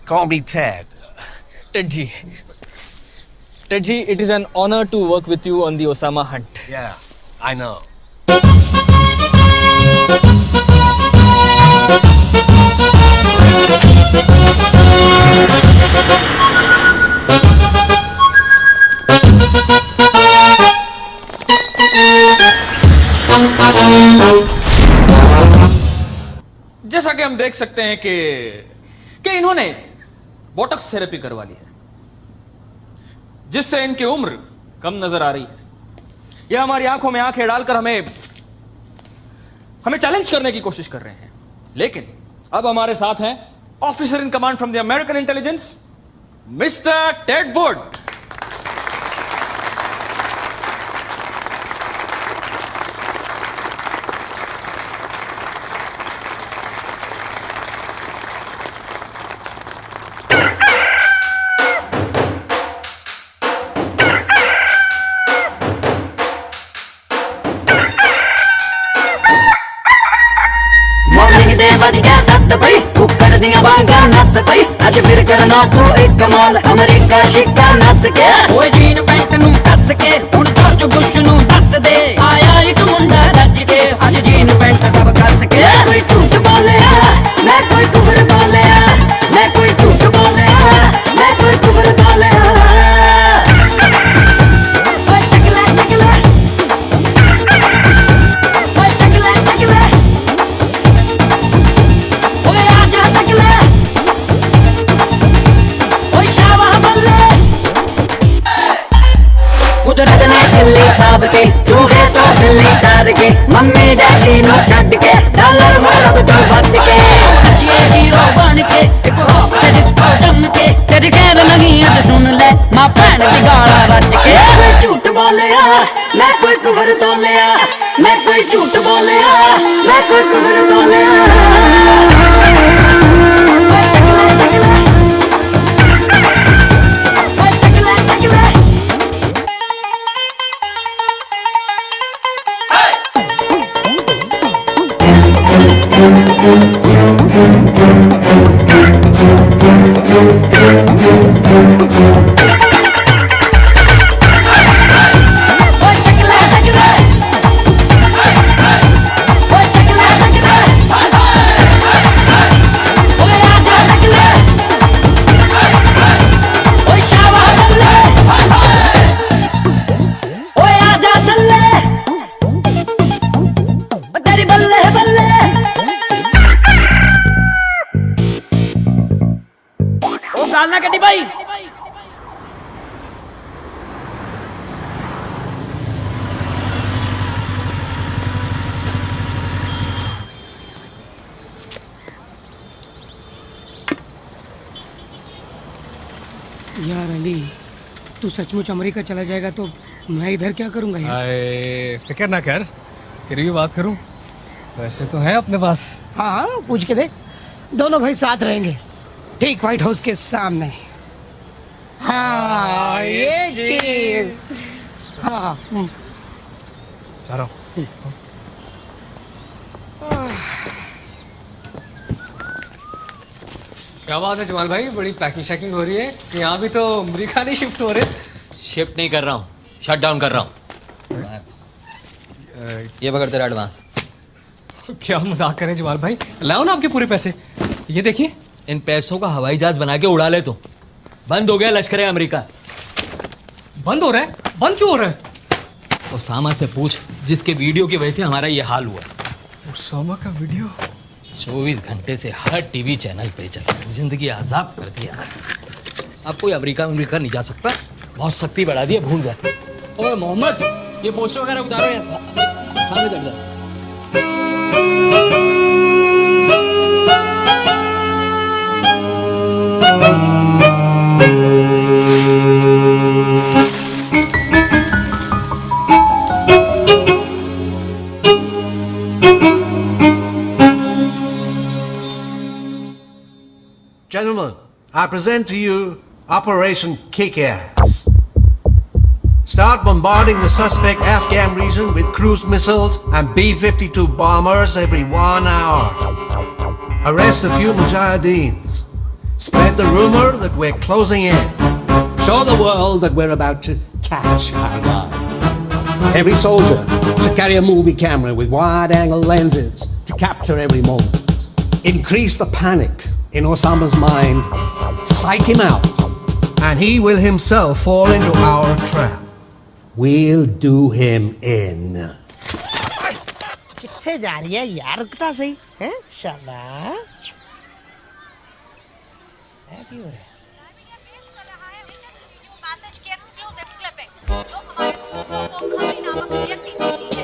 Call me Ted. Ted ji. Ted ji, it is an honor to work with you on the Osama hunt. Yeah, I know. जैसा कि हम देख सकते हैं कि इन्होंने बोटॉक्स थेरेपी करवा ली है, जिससे इनकी उम्र कम नजर आ रही है। यह हमारी आंखों में आंखें डालकर हमें चैलेंज करने की कोशिश कर रहे हैं। लेकिन अब हमारे साथ हैं officer in command from the American intelligence, mister Ted Wood. अज फिर करना तू एक कमाल अमेरिका शिक्का नस के ओए जीन पैंट नू कस के हुण जॉर्ज बुश नू दस दे आया एक मुंडा रज के अज जीन पैंट सब कस के मैं कोई झूठ बोलिया मैं कोई कुफर बोलिया मैं कोई झूठ बोलिया मैं कोई कुफर बोलिया ओए चकले चकले ओए चकले चकले ओए आजा चकले कुदरत ने दिल्ली दाब के चूहे तो बिल्ली डार के मम्मी डैडी नु छड्ड के डॉलर हो रब तो वध के अच्छे हीरो बन के हिप हॉप ते डिस्को जम के तेरी खैर नहीं अज सुन ले मां भैन दी गाला रज के कोई झूठ बोलिया मैं कोई कुफर तोलिया मैं कोई झूठ बोलिया मैं कोई कुफर तोलिया ओए चकले चकले डालना कटी भाई। यार अली, तू सचमुच अमेरिका चला जाएगा तो मैं इधर क्या करूंगा यार? फिक्र ना कर, तेरी भी बात करूं। वैसे तो है अपने पास। हाँ पूछ के देख, दोनों भाई साथ रहेंगे ठीक व्हाइट हाउस के सामने। हाँ ये चीज। हाँ जा रहा हूं। क्या बात है जमाल भाई, बड़ी पैकिंग शैकिंग हो रही है। यहाँ भी तो अमेरिका नहीं शिफ्ट हो रहे। शिफ्ट नहीं कर रहा हूँ, शट डाउन कर रहा हूँ। ये पकड़ तेरा एडवांस। क्या मजाक कर रहे हैं जमाल भाई, लाओ ना आपके पूरे पैसे। ये देखिए, इन पैसों का हवाई जहाज बना के उड़ा ले। तो बंद हो गया लश्कर अमेरिका। बंद हो रहा है? बंद क्यों हो रहा है? उसामा से पूछ, जिसके वीडियो की वजह से हमारा ये हाल हुआ। उसामा का वीडियो 24 घंटे से हर टीवी चैनल पे चल, जिंदगी आजाब कर दिया। अब कोई अमेरिका नहीं जा सकता, बहुत सख्ती बढ़ा दी है, भूल गए। ओए मोहम्मद, ये पोस्टर वगैरह उतारो यहाँ सामने दर्द। Gentlemen, I present to you Operation Kick-Ass. Start bombarding the suspect Afghan region with cruise missiles and B-52 bombers every 1 hour. Arrest a few mujahideens. Spread the rumor that we're closing in. Show the world that we're about to catch our guy. Every soldier should carry a movie camera with wide-angle lenses to capture every moment. Increase the panic in Osama's mind, psych him out, and he will himself fall into our trap. We'll do him in. किथे जा रही है यार, रुकता सही हैं? शाबाश। है क्यों है? जो हमारे सूत्रों को खबरी नामक व्यक्ति से मिली है।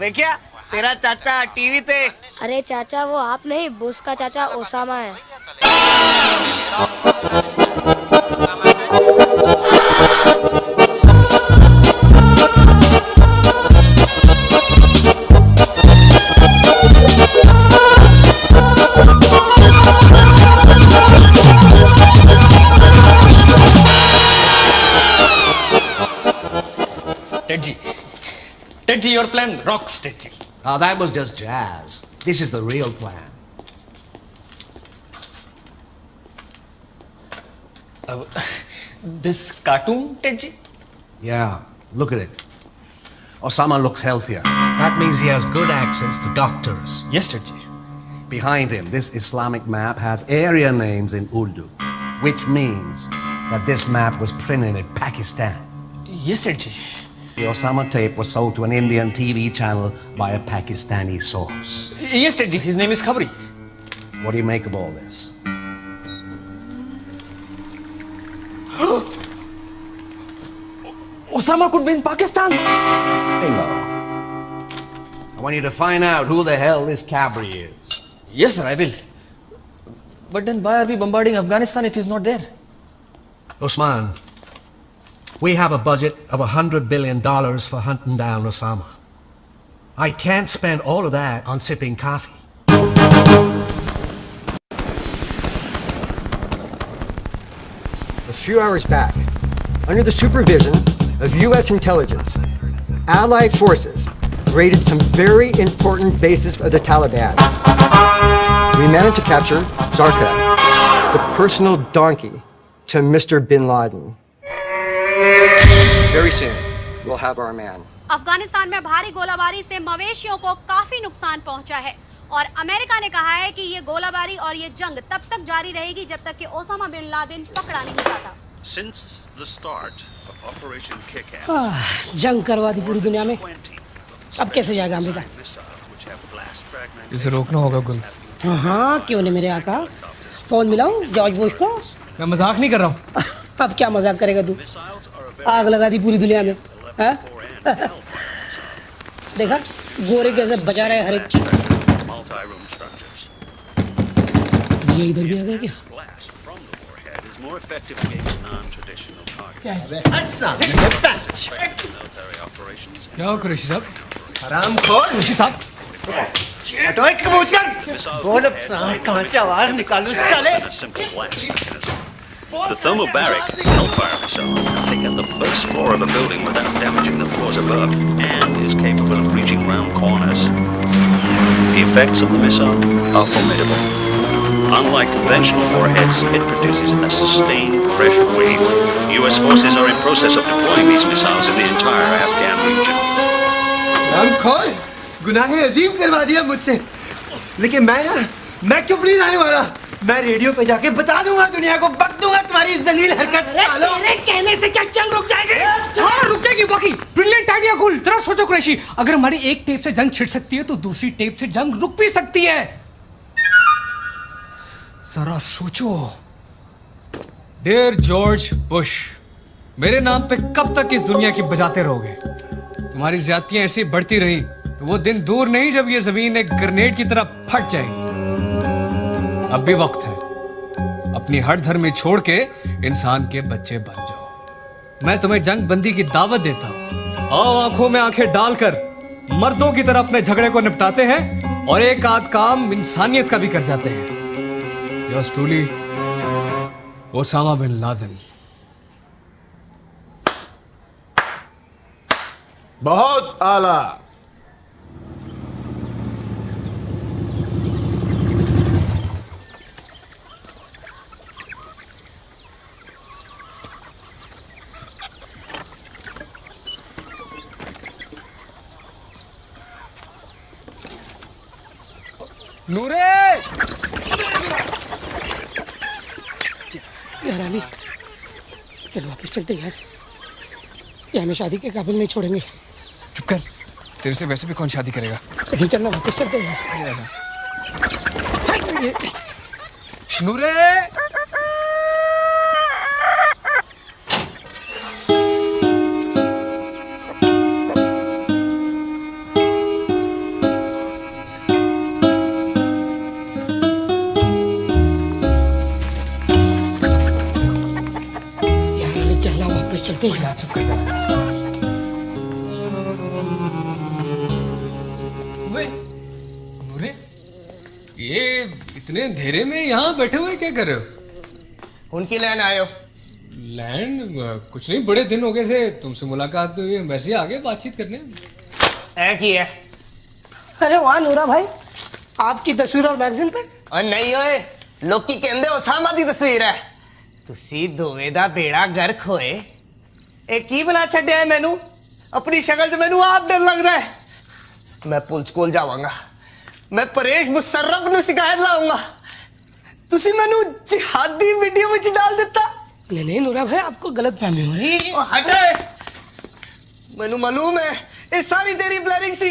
देखिया तेरा चाचा टीवी पे। अरे चाचा वो आप नहीं, बुश का चाचा ओसामा है। Teddy, your plan rocks, Teddy. Oh, that was just jazz. This is the real plan. This cartoon, Teddy? Yeah, look at it. Osama looks healthier. That means he has good access to doctors. Yes, Teddy. Behind him, this Islamic map has area names in Urdu, which means that this map was printed in Pakistan. Yes, Teddy. The Osama tape was sold to an Indian TV channel by a Pakistani source. Yes, Teddy. His name is Khabri. What do you make of all this? Osama could be in Pakistan. Bingo. I want you to find out who the hell this Khabri is. Yes, sir, I will. But then why are we bombarding Afghanistan if he's not there? Osman, we have a budget of $100 billion for hunting down Osama. I can't spend all of that on sipping coffee. few hours back, under the supervision of U.S. intelligence, Allied forces raided some very important bases of the Taliban. We managed to capture Zarqa, the personal donkey to Mr. Bin Laden. Very soon, we'll have our man. Afghanistan में भारी गोलाबारी से मवेशियों को काफी नुकसान पहुंचा है और अमेरिका ने कहा है कि ये गोलाबारी और ये जंग तब तक जारी रहेगी जब तक कि ओसामा बिन लादेन पकड़ा नहीं जाता। Since the start of Operation Kick-Ass, जंग करवा दी पूरी दुनिया में, अब कैसे जाएगा अमेरिका? इसे रोकना होगा गुल। हाँ, क्यों नहीं मेरे आका? फोन मिलाऊं जॉर्ज बुश को? मैं मजाक नहीं कर रहा हूँ। अब क्या मजाक करेगा तू? आग लगा दी पूरी दुनिया में, हाँ? देखा गोरे कैसे बचा रहे हर एक चीज। ये इधर भी आ गया क्या? क्या हो कुरैशी साहब? हरामखोर! कुरैशी साहब, हटो एक कबूतर! बोल अब कहाँ से आवाज निकालूं साले? the thermobaric Hellfire missile can take out the first floor of a building without damaging the floors above, and is capable of reaching round corners. The effects of the missile are formidable. Unlike conventional warheads, it produces a sustained pressure wave. U.S. forces are in process of deploying these missiles in the entire Afghan region. हरामखोर! गुनाहे अजीम करवा दिया मुझसे, लेकिन मैं चुप नहीं रहने वाला। मैं रेडियो पे जाके बता दूंगा दुनिया को, बक दूंगा तुम्हारी जलील हरकत। तेरे कहने से क्या जंग रुक जाएगी? हाँ रुक जाएगी बाकी। ब्रिलियंट आइडिया गुल। जरा सोचो कुरैशी, अगर हमारी एक टेप से जंग छिड़ सकती है तो दूसरी टेप से जंग रुक भी सकती है। जरा सोचो। डियर जॉर्ज बुश, मेरे नाम पे कब तक इस दुनिया की बजाते रहोगे? तुम्हारी ज्यादतियां ऐसे ही बढ़ती रही तो वो दिन दूर नहीं जब ये जमीन एक ग्रेनेड की तरह फट जाएगी। अब भी वक्त है, अपनी हर धर्म छोड़ के इंसान के बच्चे बन जाओ। मैं तुम्हें जंग बंदी की दावत देता हूं। आओ आंखों में आंखें डालकर मर्दों की तरह अपने झगड़े को निपटाते हैं और एक आध काम इंसानियत का भी कर जाते हैं। Yours truly, Osama bin Laden. बहुत आला। नूरे! यारानी, चल वापस चलते यार। ये हमें शादी के काबिल नहीं छोड़ेंगे। चुप कर, तेरे से वैसे भी कौन शादी करेगा? लेकिन चलना वापस चलते यार। नूरे! चलते हैं। चुप कर जा। नूरे, ये इतने अंधेरे में यहाँ बैठे हुए क्या कर रहे हो? उनकी लैंड आए हो। लैंड? कुछ नहीं, बड़े दिन हो गए थे तुमसे मुलाकात हुई, वैसे ही आगे बातचीत करने। की है। अरे वाह नूरा भाई, आपकी तस्वीर और मैगजीन पे? और नहीं ओए, लोग की कहंदे ओसामा दी तस्वीर है। तुसी दोवे दा बेड़ा गर्क होए, एक की बना छड्या है मैनू। अपनी शक्ल से मैनू आप डर लग रहा है। मैं पुलिस कोल जावांगा, मैं परेश मुशर्रफ नु शिकायत लाऊंगा। तुसी मैनू जिहादी वीडियो में डाल देता। नहीं नूरा भाई, आपको गलत फहमी हो रही है। हटे, मैनू मालूम है ये सारी तेरी प्लानिंग सी।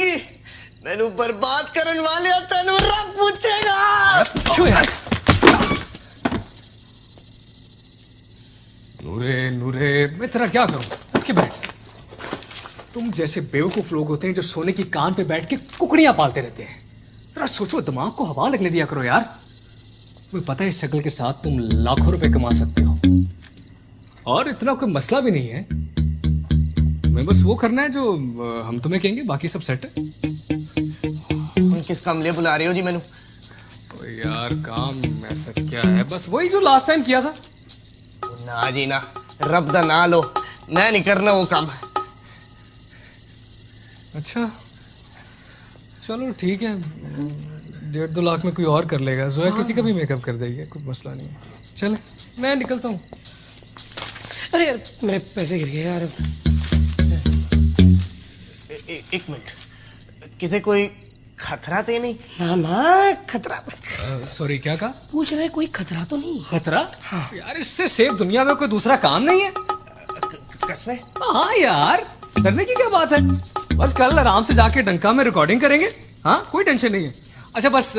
मैनू बर्बाद करने वाले तेनू रब पूछेगा। नूरे नूरे, मैं तेरा क्या करूं? उठ के बैठ। तुम जैसे बेवकूफ लोग होते हैं जो सोने की कान पे बैठ के कुकड़ियां पालते रहते हैं। जरा सोचो, दिमाग को हवा लगने दिया करो यार। तुम्हें पता है इस शक्ल के साथ तुम लाखों रुपए कमा सकते हो और इतना कोई मसला भी नहीं है। तुम्हें बस वो करना है जो हम तुम्हें कहेंगे, बाकी सब सेट है। किस काम लिए बुला रहे हो जी मैनू? यार काम ऐसा क्या है, बस वही जो लास्ट टाइम किया था। ना जी ना, रब दा ना लो, मैं नहीं करना वो काम। अच्छा चलो ठीक है, 1.5-2 लाख में कोई और कर लेगा। जोया किसी का भी मेकअप कर देगी, कोई मसला नहीं है। चले मैं निकलता हूँ। अरे यार मेरे पैसे गिर गए यार। एक मिनट, किसे कोई खतरा तो नहीं? ना ना खतरा। सॉरी क्या कहा? पूछ रहे कोई खतरा तो नहीं? खतरा? हाँ। यार इससे सेफ दुनिया में कोई दूसरा काम नहीं है। कसमें? हाँ यार, डरने की क्या बात है। बस कल आराम से जाके डंका में रिकॉर्डिंग करेंगे। हाँ कोई टेंशन नहीं है। अच्छा बस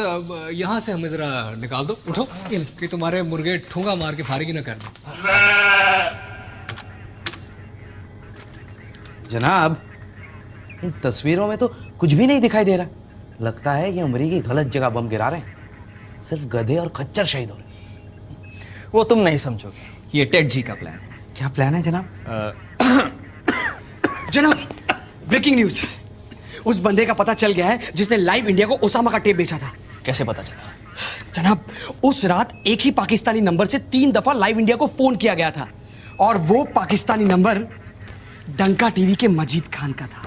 यहाँ से हमें जरा निकाल दो, उठो कि तुम्हारे मुर्गे ठूंगा मार के फारिग न कर दो। जनाब, इन तस्वीरों में तो कुछ भी नहीं दिखाई दे रहा। लगता है कि अमरीकी गलत जगह बम गिरा रहे हैं। सिर्फ गधे और खच्चर शहीद हो रहे। वो तुम नहीं समझोगे, ये टेड जी का प्लान है। क्या प्लान है जनाब? जनाब ब्रेकिंग न्यूज, उस बंदे का पता चल गया है जिसने लाइव इंडिया को ओसामा का टेप बेचा था। कैसे पता चला? जनाब उस रात एक ही पाकिस्तानी नंबर से 3 दफा लाइव इंडिया को फोन किया गया था और वो पाकिस्तानी नंबर डंका टीवी के मजीद खान का था।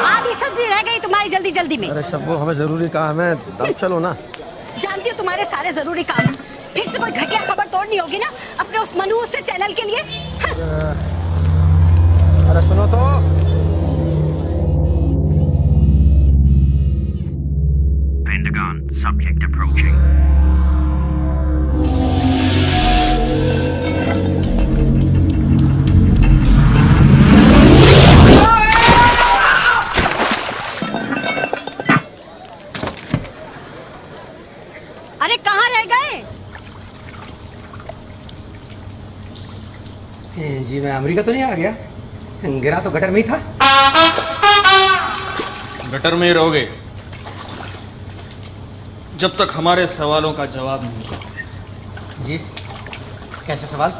आधी सब्जी रह गई तुम्हारी जल्दी जल्दी में। अरे सब वो हमें जरूरी काम है, अब चलो ना। जानती हो तुम्हारे सारे जरूरी काम फिर से कोई घटिया खबर तोड़नी होगी ना अपने उस मनहूस से चैनल के लिए। अरे सुनो तो, Pentagon subject approaching. अरे कहाँ रह गए? जी मैं अमेरिका तो नहीं आ गया, गिरा तो गटर में ही था। गटर में ही रहोगे जब तक हमारे सवालों का जवाब नहीं होगा। जी कैसे सवाल?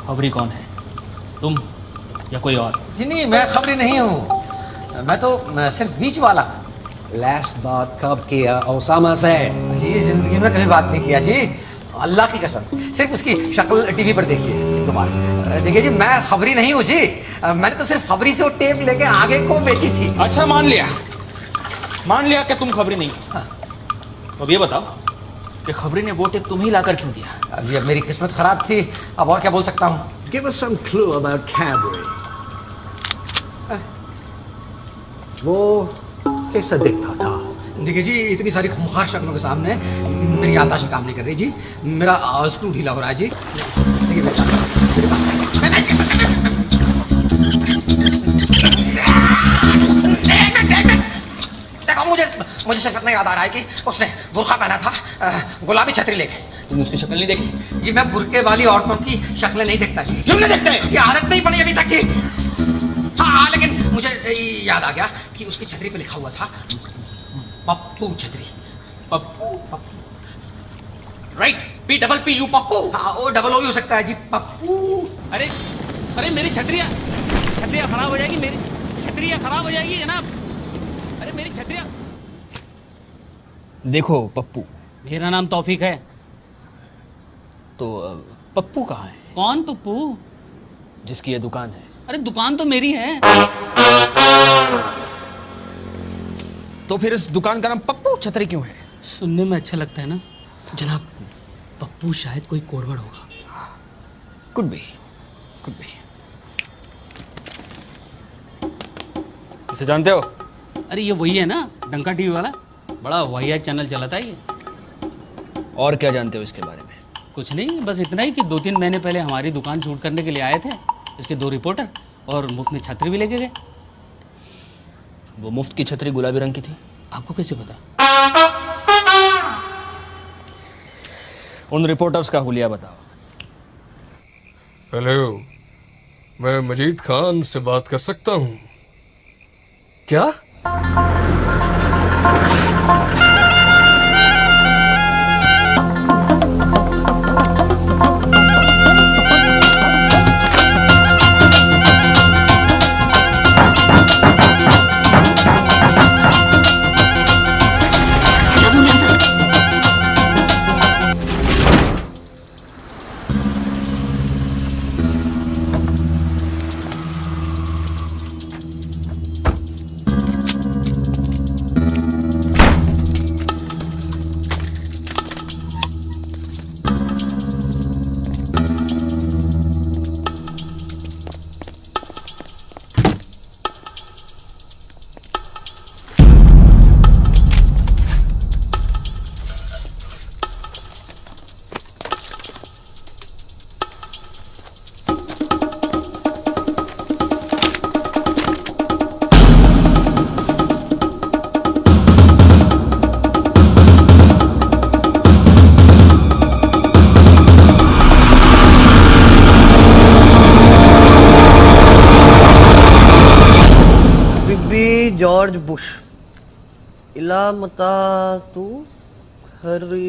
खबरी कौन है, तुम या कोई और? जी नहीं, मैं खबरी नहीं हूँ, मैं सिर्फ बीच वाला। लास्ट बात कब किया ओसामा से? जी जिंदगी में कभी बात नहीं किया जी, अल्लाह की कसम। सिर्फ उसकी शक्ल टीवी पर देखी है एक दो बार। देखिए जी मैं खबरी नहीं हूँ जी, मैंने तो सिर्फ खबरी से वो टेप लेके आगे को बेची थी। अच्छा मान लिया कि तुम खबरी नहीं। हाँ। तो अब ये बताओ कि खबरी ने वो टेप तुम्हें ही लाकर क्यों दिया? अभी अब मेरी किस्मत खराब थी, अब और क्या बोल सकता हूँ। Give us some clue about Cadbury. वो कैसा दिखता था? देखिए जी इतनी सारी खूंखार शक्लों के सामने मेरी याददाश्त काम नहीं कर रही जी, मेरा स्क्रू ढीला हो रहा है जी। देखो मुझे शक्ल नहीं याद आ रहा है कि उसने बुर्खा पहना था, गुलाबी छतरी लेके। तुमने उसकी शक्ल नहीं देखी? जी मैं बुर्के वाली औरतों की शक्लें नहीं देखता जी। क्यों नहीं देखते? ये आदत नहीं पड़ी अभी तक जी। हाँ लेकिन मुझे याद आ गया कि उसकी छतरी पे लिखा हुआ था पप्पू छतरी। Pappu right, PPPU Pappu. हाँ वो डबल ओ भी हो सकता है जी, पप्पू। अरे मेरी छतरियाँ खराब हो जाएगी, मेरी छतरियाँ खराब हो जाएगी जनाब। अरे मेरी छतरियाँ। देखो पप्पू, मेरा नाम तौफीक है। तो पप्पू कहाँ है? कौन पप्पू? जिसकी ये दुकान है। अरे दुकान तो मेरी है। तो फिर इस दुकान का नाम पप्पू छतरी क्यों है? सुनने में अच्छा लगता है ना जनाब, पप्पू शायद कोई कोडवर्ड होगा। Could be. इसे जानते हो? अरे ये वही है ना डंका टीवी वाला, बड़ा वाहियात चैनल चलाता है ये। और क्या जानते हो इसके बारे में? कुछ नहीं, बस इतना ही कि 2-3 महीने पहले हमारी दुकान शूट करने के लिए आए थे इसके 2 रिपोर्टर और मुफ्त में छतरी भी लेके गए। वो मुफ्त की छतरी गुलाबी रंग की थी। आपको कैसे पता? उन रिपोर्टर्स का हुलिया बताओ। हेलो, मैं मजीद खान से बात कर सकता हूँ क्या? जॉर्ज बुश इला मता तू खरी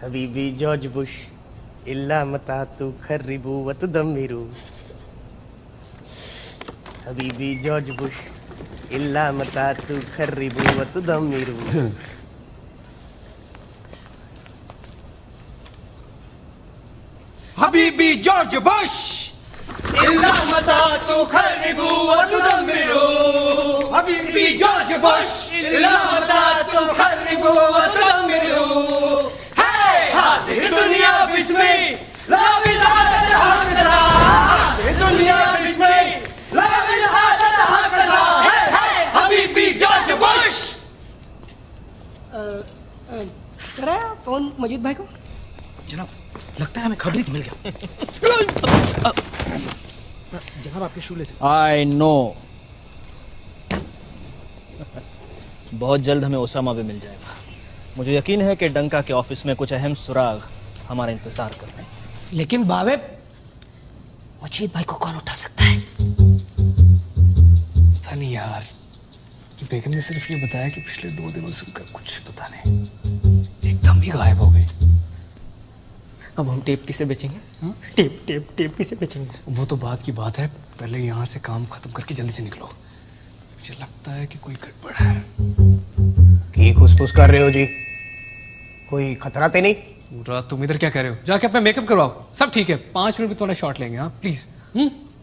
हबीबी जॉर्ज बुश इला मता तू खरिबू वत दमिरू हबीबी जॉर्ज बुश इला मता तू खरिबू वत दमिरू हबीबी जॉर्ज बुश इल्ला मता तू खरिबू व तुदम्मिरू हबीबी जॉर्ज बुश इल्ला मता तू खरिबू व तुदम्मिरू हे हाज़िर दुनिया बिस्मिल ला विलादत हक़दा हाज़िर दुनिया बिस्मिल ला विलादत हक़दा हे हबीबी जॉर्ज बुश कराया फोन मजीद भाई को? जनाब लगता है हमें खबरी मिल गया। जनाब आपके शूले से आई नो। बहुत जल्द हमें ओसामा भी मिल जाएगा। मुझे यकीन है कि डंका के ऑफिस में कुछ अहम सुराग हमारा इंतजार कर रहे हैं। लेकिन बावे मजीद भाई को कौन उठा सकता है? पता नहीं यार, जो बेगम ने सिर्फ ये बताया कि पिछले 2 दिनों से उनका कुछ पता नहीं, एकदम ही गायब हो गई। अब हम टेप किसे बेचेंगे? टेप किसे बेचेंगे? वो तो बात की बात है, पहले यहाँ से काम खत्म करके जल्दी से निकलो। मुझे लगता है कि कोई गड़बड़ है। की खुसफुस कर रहे हो जी? कोई खतरा तो नहीं? पूरा तुम इधर क्या कर रहे हो? जाके अपना मेकअप करवाओ, सब ठीक है। 5 मिनट में थोड़ा शॉट लेंगे। हाँ प्लीज,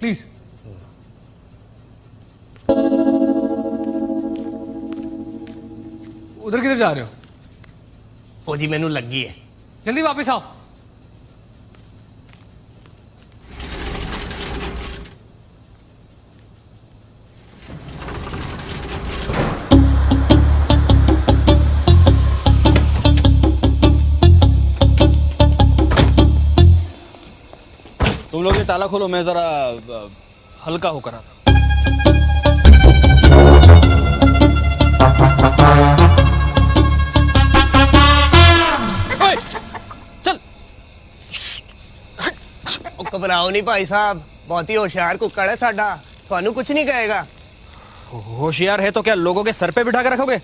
प्लीज। उधर किधर जा रहे हो? ओ जी मैनू लगी है, जल्दी वापस आओ। तुम लोग ये ताला खोलो, मैं जरा हल्का होकर आता। चल घबराओ नहीं भाई साहब, बहुत ही होशियार कुक्कड़ है साडा, थानू कुछ नहीं कहेगा। होशियार है तो क्या लोगों के सर पे बिठा के रखोगे?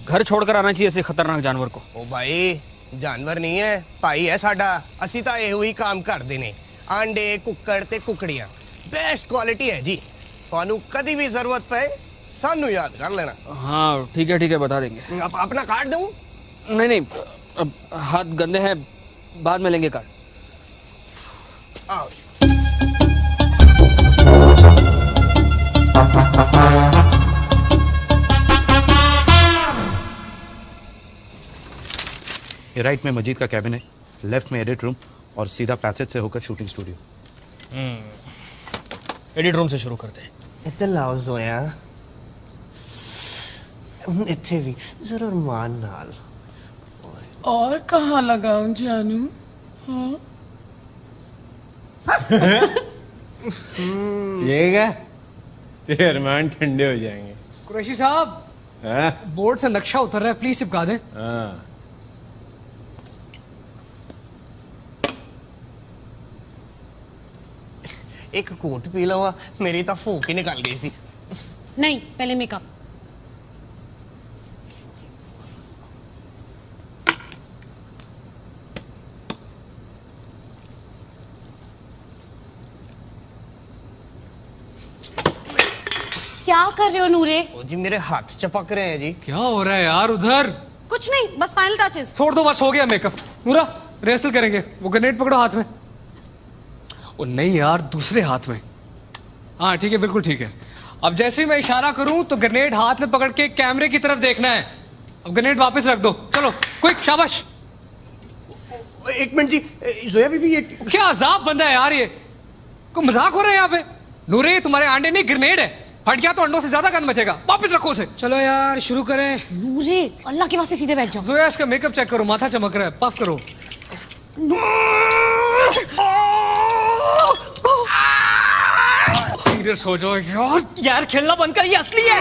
घर छोड़कर आना चाहिए ऐसे खतरनाक जानवर को। ओ भाई जानवर नहीं है, भाई है साडा। असी तो ये हुई काम करते ने, आंडे कुक्कड़ ते कुकड़ियां बेस्ट क्वालिटी है जी। थानू कभी भी जरूरत पे सानू याद कर लेना। हाँ ठीक है बता देंगे। अपना कार्ड दूं? नहीं, अब हाथ गंदे हैं, बाद में लेंगे कार्ड। आओ। ये राइट में मजीद का कैबिन है, लेफ्ट में एडिट रूम और सीधा पैसेज से होकर शूटिंग स्टूडियो। एडिट रूम से शुरू करते हैं। इतने लाओ जोया, इतने भी जरा मान नाल। और कहाँ लगाऊं जानू? हाँ? ये क्या? तेरे अरमान ठंडे हो जाएंगे। कुरैशी साहब, बोर्ड से नक्शा उतर रहा है, प्लीज चिपका दें। हाँ। एक कोट पी लो, मेरी तो फूक ही निकल गई सी। नहीं, पहले मेकअप। क्या कर रहे हो नूरे? ओ जी मेरे हाथ चपक रहे हैं जी। क्या हो रहा है यार उधर? कुछ नहीं, बस फाइनल टचेस। छोड़ दो, बस हो गया मेकअप। नूरा रिहर्सल करेंगे। वो ग्रेनेड पकड़ो हाथ में। ओ नहीं यार, दूसरे हाथ में। हाँ ठीक है, बिल्कुल ठीक है। अब जैसे ही मैं इशारा करूं तो ग्रेनेड हाथ में पकड़ के कैमरे की तरफ देखना है। अब ग्रेनेड वापस रख दो, चलो क्विक, शाबाश। एक मिनट जी, जोया बीबी ये क्या अजाब बंदा है यार, ये कोई मजाक हो रहा है यहाँ पे? नूरे तुम्हारे अंडे नहीं, ग्रेनेड है, फट गया तो अंडों से ज्यादा गंद मचेगा। वापस रखो उसे। चलो यार शुरू करें। नूरे अल्लाह के वास्ते सीधे बैठ जाओ। जोया इसका मेकअप चेक करो, माथा चमक रहा है, पफ करो। सीरियस हो जाओ यार। यार खेलना बंद कर, ये असली है।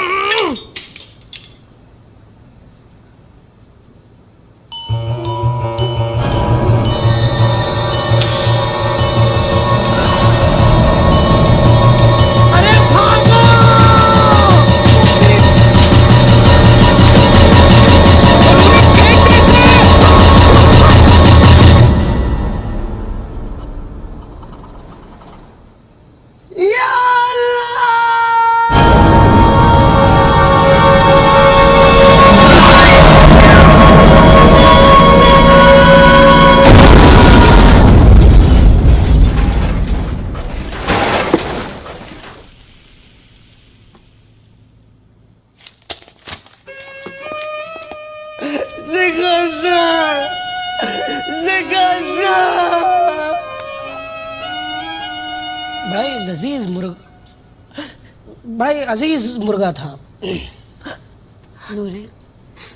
बड़ा ही अजीज मुर्गा था। नूरे,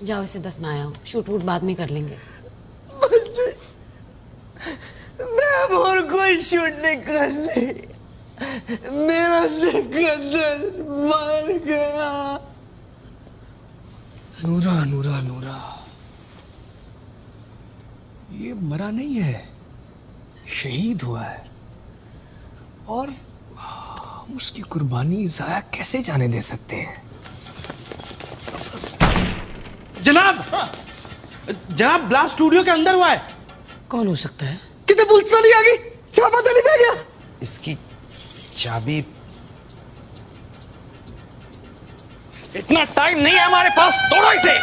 जाओ इसे दफनाया, शूट वूट बाद में कर लेंगे। मैं अब और कोई शूट नहीं करनी, मेरा सिकंदर मर गया। नूरा नूरा नूरा, ये मरा नहीं है, शहीद हुआ है, और हम उसकी कुर्बानी जाया कैसे जाने दे सकते हैं? जनाब, जनाब ब्लास्ट स्टूडियो के अंदर हुआ है। कौन हो सकता है? कितने पुलिस तो नहीं आ गई, छापा तो नहीं पड़ गया। इसकी चाबी। इतना टाइम नहीं है हमारे पास, तोड़ो इसे।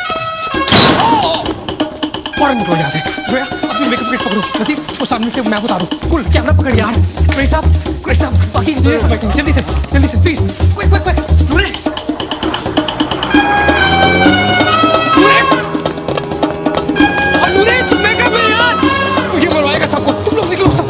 फौरन निकलो यहाँ से। जोया, अपनी मेकअप किट पकड़ो। लतीफ, वो सामने से मैं उतारूं। कुल कैमरा पकड़ यार। क्रेश साहब, बाकी इंजीनियर सब बैठे हैं। जल्दी से प्लीज, क्विक। नूरे, नूरे, तुम मेकअप में यार, ये मरवाएगा सबको। तुम लोग निकलो सब।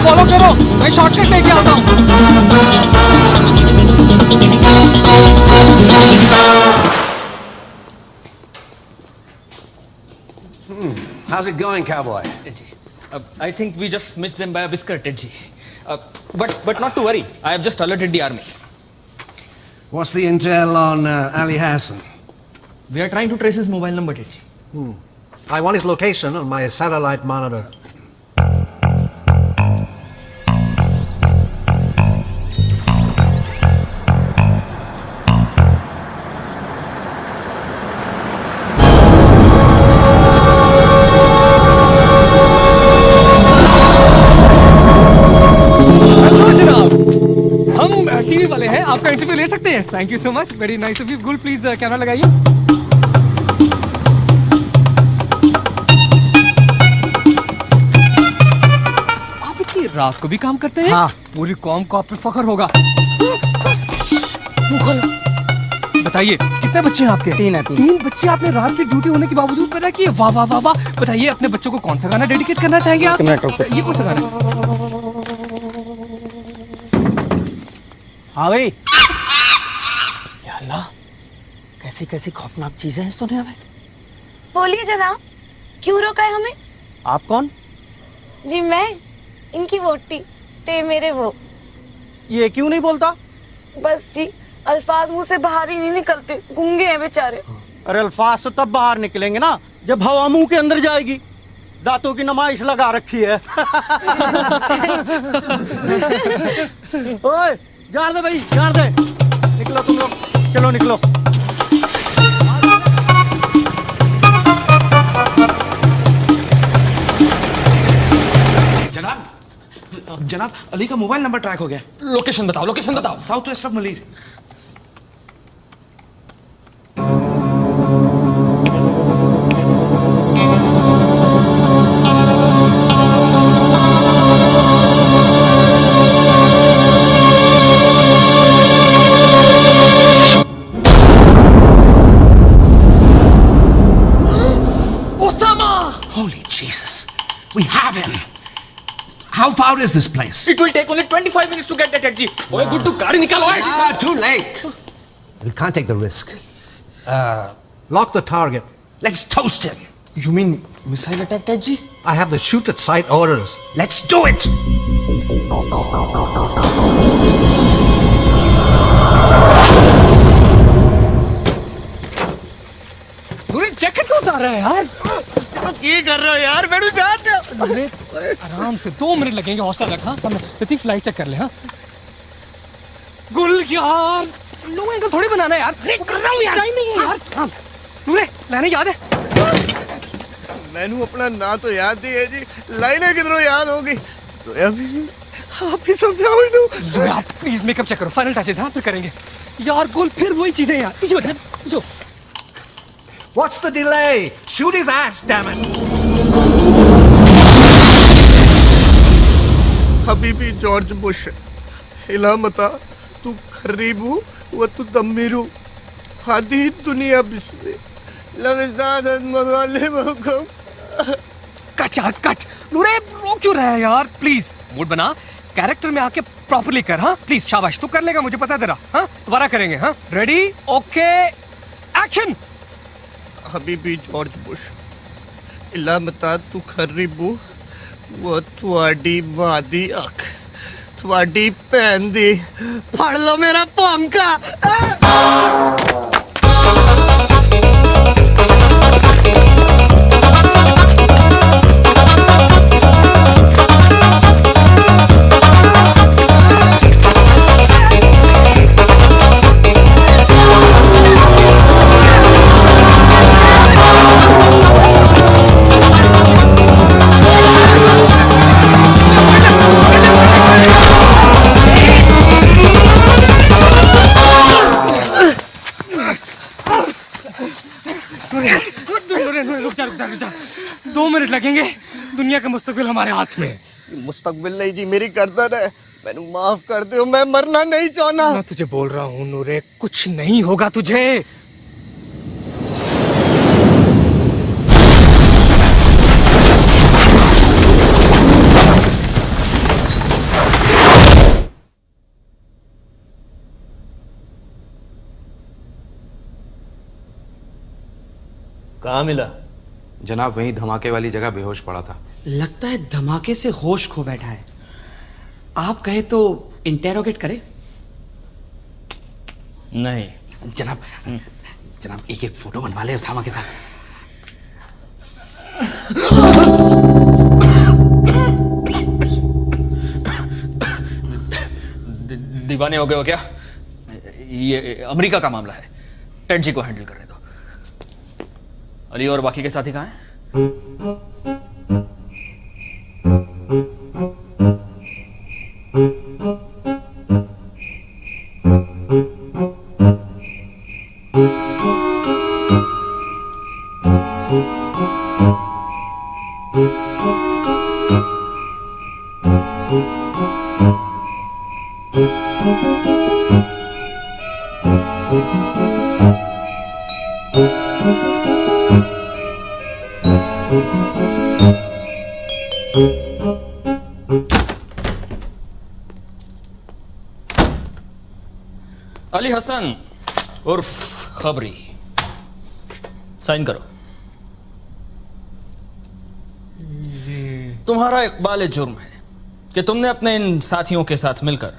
फॉलो करो, मैं शॉर्टकट लेके आता हूँ। How's it going, cowboy? I think we just missed them by a whisker, Tedji. But not to worry. I have just alerted the army. What's the intel on Ali Hassan? We are trying to trace his mobile number, Tedji. I want his location on my satellite monitor. TV वाले हैं, आपका इंटरव्यू ले सकते हैं। Thank you so much, very nice of you. गुल, प्लीज कैमरा लगाइए। आप इतनी रात को भी काम करते हैं? हाँ। पूरी कौम को आप पे फख्र होगा। बताइए, कितने बच्चे हैं आपके? 3 बच्चे आपने रात की ड्यूटी होने के बावजूद पैदा किए। वाह वाह वाह वाह। बताइए, अपने बच्चों को कौन सा गाना डेडिकेट करना चाहेंगे आप? ये कौन सा गाना है? हाँ भाई। या अल्लाह, कैसी कैसी खौफनाक चीजें हैं इस दुनिया में। बोलिए जनाब, क्यों रोका है हमें? आप कौन? जी मैं, इनकी वोटी, ते मेरे वो। ये क्यों नहीं बोलता? बस जी, अल्फाज मुंह से बाहर ही नहीं निकलते, गूंगे हैं बेचारे। अरे अल्फाज तो तब बाहर निकलेंगे ना जब हवा मुंह के अंदर जाएगी। दांतों की नुमाइश लगा रखी है। ओए, जान दे भाई, जान दे। निकलो तुम लोग, चलो निकलो। जनाब, अली का मोबाइल नंबर ट्रैक हो गया। लोकेशन बताओ। South west of Malir. We have him. How far is this place? It will take only 25 minutes to get that Tedji. ओए गुड्डू, गाड़ी निकालो। Too late. We can't take the risk. Lock the target. Let's toast him. You mean missile attack, Tedji? I have the shoot at sight orders. Let's do it. आ रहा है यार? ये कर रहे हो यार? मैंने अरे आराम से 2 मिनट लगेंगे हौसला रख। हाँ प्रतीक फ्लाइट चेक कर ले। हाँ गुल यार लो एंगल थोड़ी बनाना है यार। कर रहा हूँ यार। टाइम नहीं है यार। हाँ नूरे लाइनें याद है? मैनू अपना ना तो याद ही है जी, लाइनें किधरों याद होगी तो अभी आप ही समझाओ इन्हें। आप प्लीज मेकअप चेक करो, फाइनल टचेस हाँ फिर करेंगे। यार गुल फिर वही चीजें यार। पीछे बैठ पीछे। What's the delay? Shoot his ass, damn it! Habibi George Bush इला मता तू खरीबू व तू दम्मीरू हादी दुनिया बिस्वे लविज़ाद मगाले मगम। कट यार कट। नूरे रो क्यों रहा है यार? प्लीज मूड बना, कैरेक्टर में आके प्रॉपर्ली कर। हाँ प्लीज शाबाश, तू कर लेगा मुझे पता है तेरा। हाँ दोबारा करेंगे। हाँ ready okay action. Habibi George Bush इला मता तू खरीबू वो तुआडी मां दी अख तुआडी भैन दी फड़ लो मेरा पंखा। रुक जा। 2 मिनट लगेंगे, दुनिया का मुस्तकबिल हमारे हाथ में। मुस्तकबिल नहीं जी, मेरी गर्दन है, मैनू माफ कर दो, मैं मरना नहीं चाहना। मैं तुझे बोल रहा हूँ नूरे, कुछ नहीं होगा तुझे। कहाँ मिला? जनाब वहीं धमाके वाली जगह बेहोश पड़ा था। लगता है धमाके से होश खो बैठा है। आप कहे तो इंटेरोगेट करें? नहीं जनाब एक फोटो बनवा ले उसामा के साथ। दीवाने हो गए हो क्या? ये अमेरिका का मामला है, टेड जी को हैंडल करने दो। अली और बाकी के साथी कहाँ हैं? अली हसन उर्फ खबरी, साइन करो। तुम्हारा इकबाल जुर्म है कि तुमने अपने इन साथियों के साथ मिलकर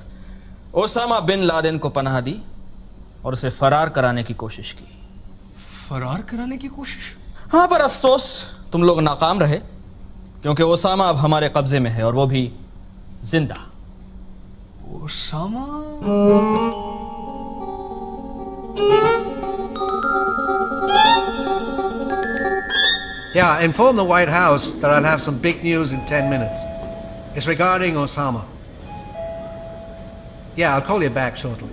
ओसामा बिन लादेन को पनाह दी और उसे फरार कराने की कोशिश की। फरार कराने की कोशिश? हाँ, पर अफसोस तुम लोग नाकाम रहे, क्योंकि ओसामा अब हमारे कब्जे में है और वो भी जिंदा। Osama? Yeah, inform the White House that I'll have some big news in 10 minutes. It's regarding Osama. Yeah, I'll call you back shortly.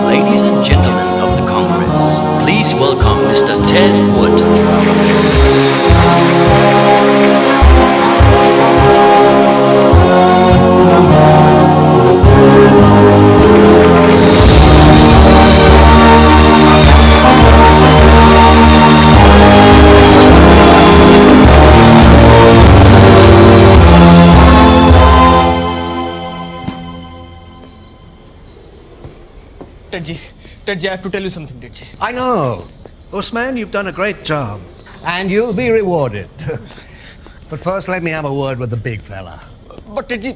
Ladies and gentlemen of the Congress, please welcome Mr. Ted Wood. Ted ji, I have to tell you something, Ted ji. I know. Usman, you've done a great job. And you'll be rewarded. But first, let me have a word with the big fella. But Ted ji...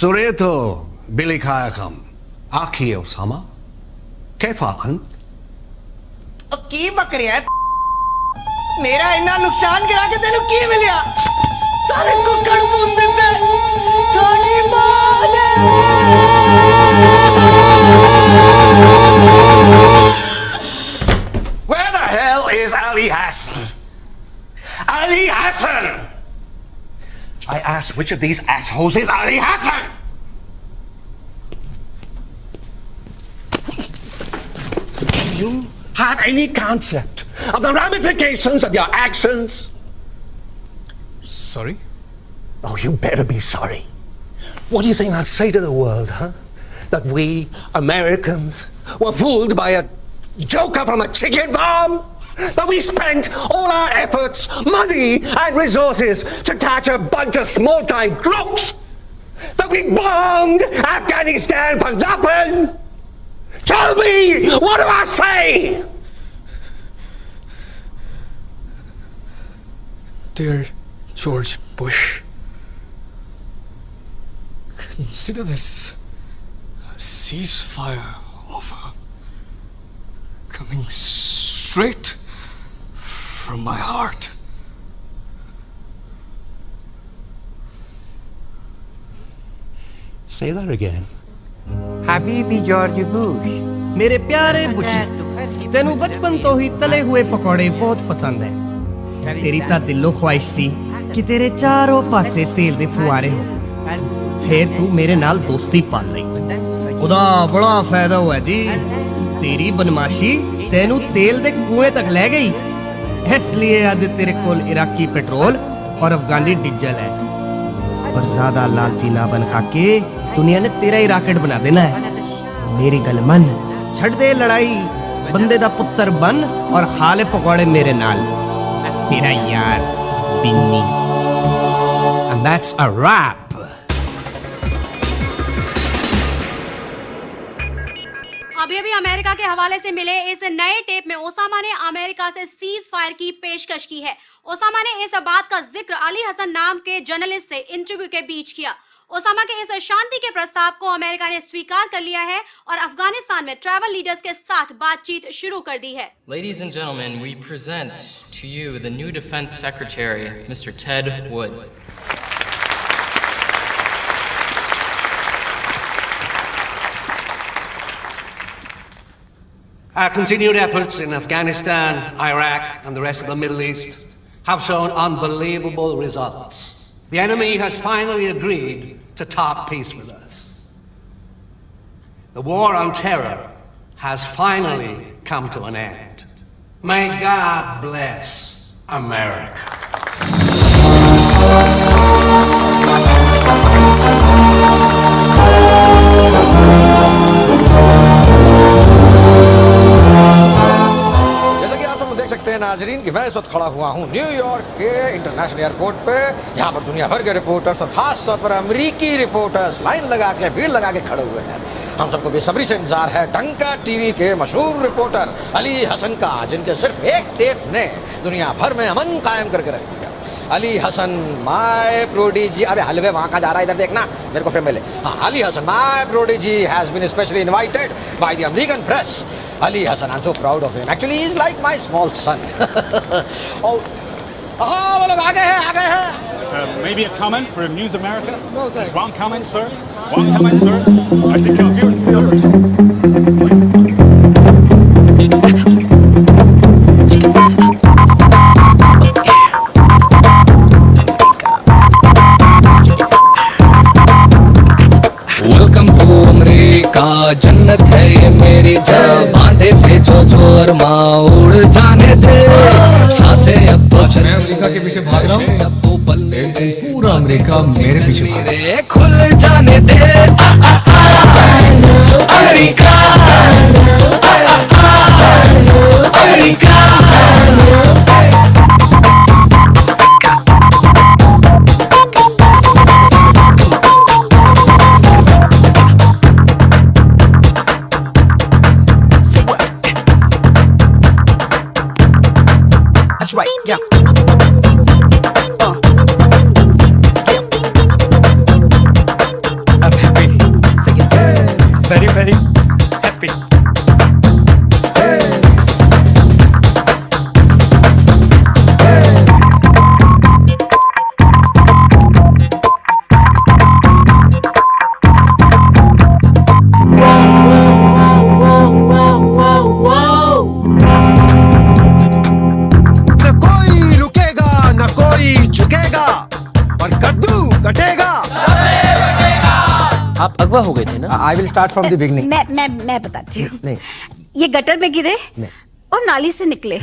Sureto Billy Kayakam Aki Osama Kefa Ant की बकरिया है मेरा इतना नुकसान करा के तेन की मिलिया सारे कुकड़ पून देते थोड़ी मां Where the hell is Ali Hassan? Ali Hassan! I asked which of these assholes is Ali Hassan? Do you have any concept of the ramifications of your actions? Sorry? Oh, you better be sorry. What do you think I'll say to the world, huh? That we, Americans, were fooled by a joker from a chicken farm? That we spent all our efforts, money, and resources to catch a bunch of small-time crooks? That we bombed Afghanistan for nothing? Tell me, what do I say? Dear George Bush, consider this a ceasefire offer coming straight from my heart. Say that again. Habibi George Bush मेरे प्यारे बुशी तेनू बचपन तो ही तले हुए पकौड़े बहुत पसंद है तेरी ता दिलो ख्वाहिश सी कि तेरे चारों पासे तेल दे फुआरे हो फिर तू मेरे नाल दोस्ती पाल लई उदा बड़ा फायदा हुआ जी तेरी बदमाशी तेनू तेल दे कुएं तक ले गई इसलिए आज तेरे कोल इराकी पेट्रोल और अफगानी डीजल है पर ज्यादा लालची ना बन खाके दुनिया ने तेरा ही रॉकेट बना देना है मेरी गल मन छड़ दे लड़ाई बंदे दा पुत्र बन और खा ले पकौड़े मेरे नाल तेरा यार Binni And that's a wrap. अभी अमेरिका के हवाले से मिले इस नए टेप में ओसामा ने अमेरिका से सीज फायर की पेशकश की है। ओसामा ने इस बात का जिक्र अली हसन नाम के जर्नलिस्ट से इंटरव्यू के बीच किया। ओसामा के इस शांति के प्रस्ताव को अमेरिका ने स्वीकार कर लिया है और अफगानिस्तान में ट्राइबल लीडर्स के साथ बातचीत शुरू कर दी है। Ladies and gentlemen, we present to you the new Defense Secretary, Mr. Ted Wood. Our continued efforts in Afghanistan, Iraq, and the rest of the Middle East have shown unbelievable results. The enemy has finally agreed to talk peace with us. The war on terror has finally come to an end. May God bless America. नाजरीन कि मैं इस वक्त खड़ा हुआ हूँ न्यूयॉर्क के इंटरनेशनल एयरपोर्ट पे यहाँ पर दुनिया भर के रिपोर्टर्स और खास तौर पर अमेरिकी रिपोर्टर्स लाइन लगा के भीड़ लगा के खड़े हुए हैं हम सबको बेसब्री से इंतजार है डंका टीवी के मशहूर रिपोर्टर अली हसन का जिनके सिर्फ एक टेप ने दुनिया भर में अमन कायम करके रख दिया अली हसन माय प्रोडिजी अरे हलवे वहाँ का जा रहा है इधर देखना मेरे को फ्रेम में ले हाँ Ali Hassan my prodigy has been specially invited by the American press Ali Hassan, I'm so proud of him. Actually, he's like my small son. Oh, वो लोग आ गए हैं. Maybe a comment for News America? No, just one comment, sir. One comment, sir. I think our viewers deserve it. Welcome to America, जन्नत है ये मेरी जब बांधे थे जो अरमा उड़ जाने दे सांसें अब तो मैं अमेरिका के पीछे भाग रहा हूँ अब तो पल में एक दिन पूरा अमेरिका मेरे पीछे भाग रहा है खुल जाने दे अमेरिका अमेरिका Yeah. अब अगवा हो गए थे ना? I will start from the beginning. मैं बताती हूँ। नहीं, ये गटर में गिरे और नाली से निकले।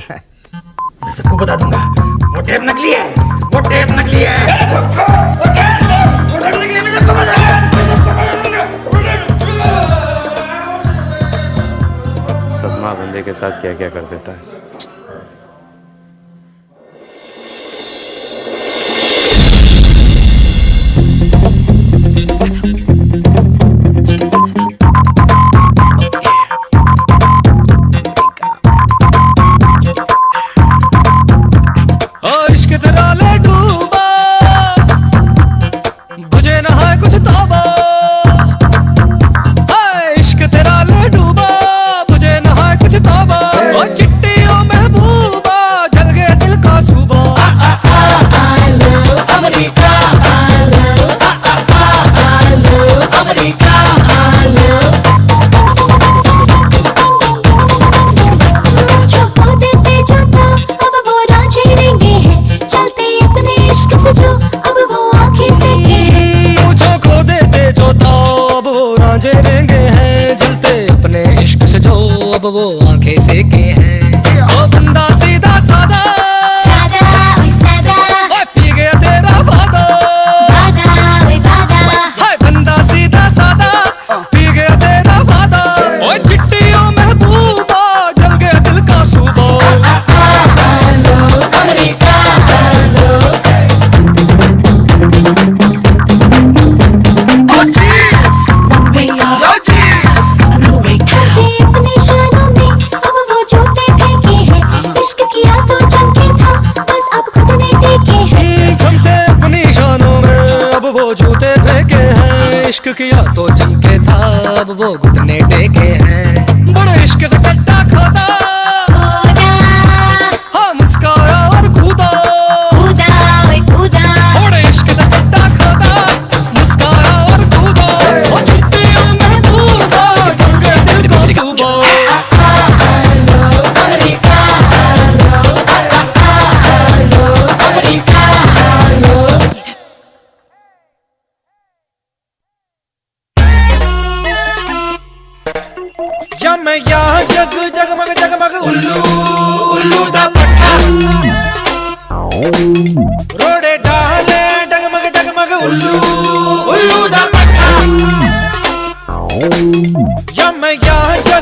मैं सबको बता दूंगा, वो टेप नकली है, वो टेप नकली है, वो टेप नकली है, मैं सबको बता दूंगा। सदमा बंदे के साथ क्या क्या कर देता है। इश्क तेरा ले डूबा, बुझे ना है कुछ ताबा। इश्क तेरा ले डूबा, बुझे ना है कुछ ताबा। और चिट्टियों महबूबा, जल गए दिल का सूबा। I love America, I love America, I love। जो देते जाता अब वो रांझे रेंगे हैं, चलते अपने इश्क से जो अब वो आंखें सेके हैं। मुझे खो देते जो था अब वो रांझे रेंगे हैं, जलते अपने इश्क से जो अब वो आंखें सेके हैं। ओ बंदा सीधा सादा, सादा ओए सादा, ओए पी गया तेरा वादा, वादा ओए वादा। हाय बंदा सीधा सादा, पी गया तेरा वादा। ओए चिट्टियों महबूबा, जल गया दिल का सूबा। अमेरिका अपने शानों में अब वो जूते फेंके हैं, इश्क किया तो चमके था बस अब घुटने टेके हैं। चमके अपनी शानों में अब वो जूते फेंके हैं, इश्क किया तो चमके था अब वो घुटने टेके हैं। बड़े इश्क से कट्टा खोदा, हाँ मुस्काया और कूदा, कूदा ओए कूदा। बड़े इश्क से कट्टा खोदा, मुस्काया और कूदा। ओ चिट्टियों महबूबा, जल गए दिल का सूबा। या मैं यहाँ जग जगमग जगमग उल्लू उल्लू दा पट्टा, रोड़े डाले डगमग डगमग उल्लू उल्लू दा पट्टा। या मैं यहाँ जग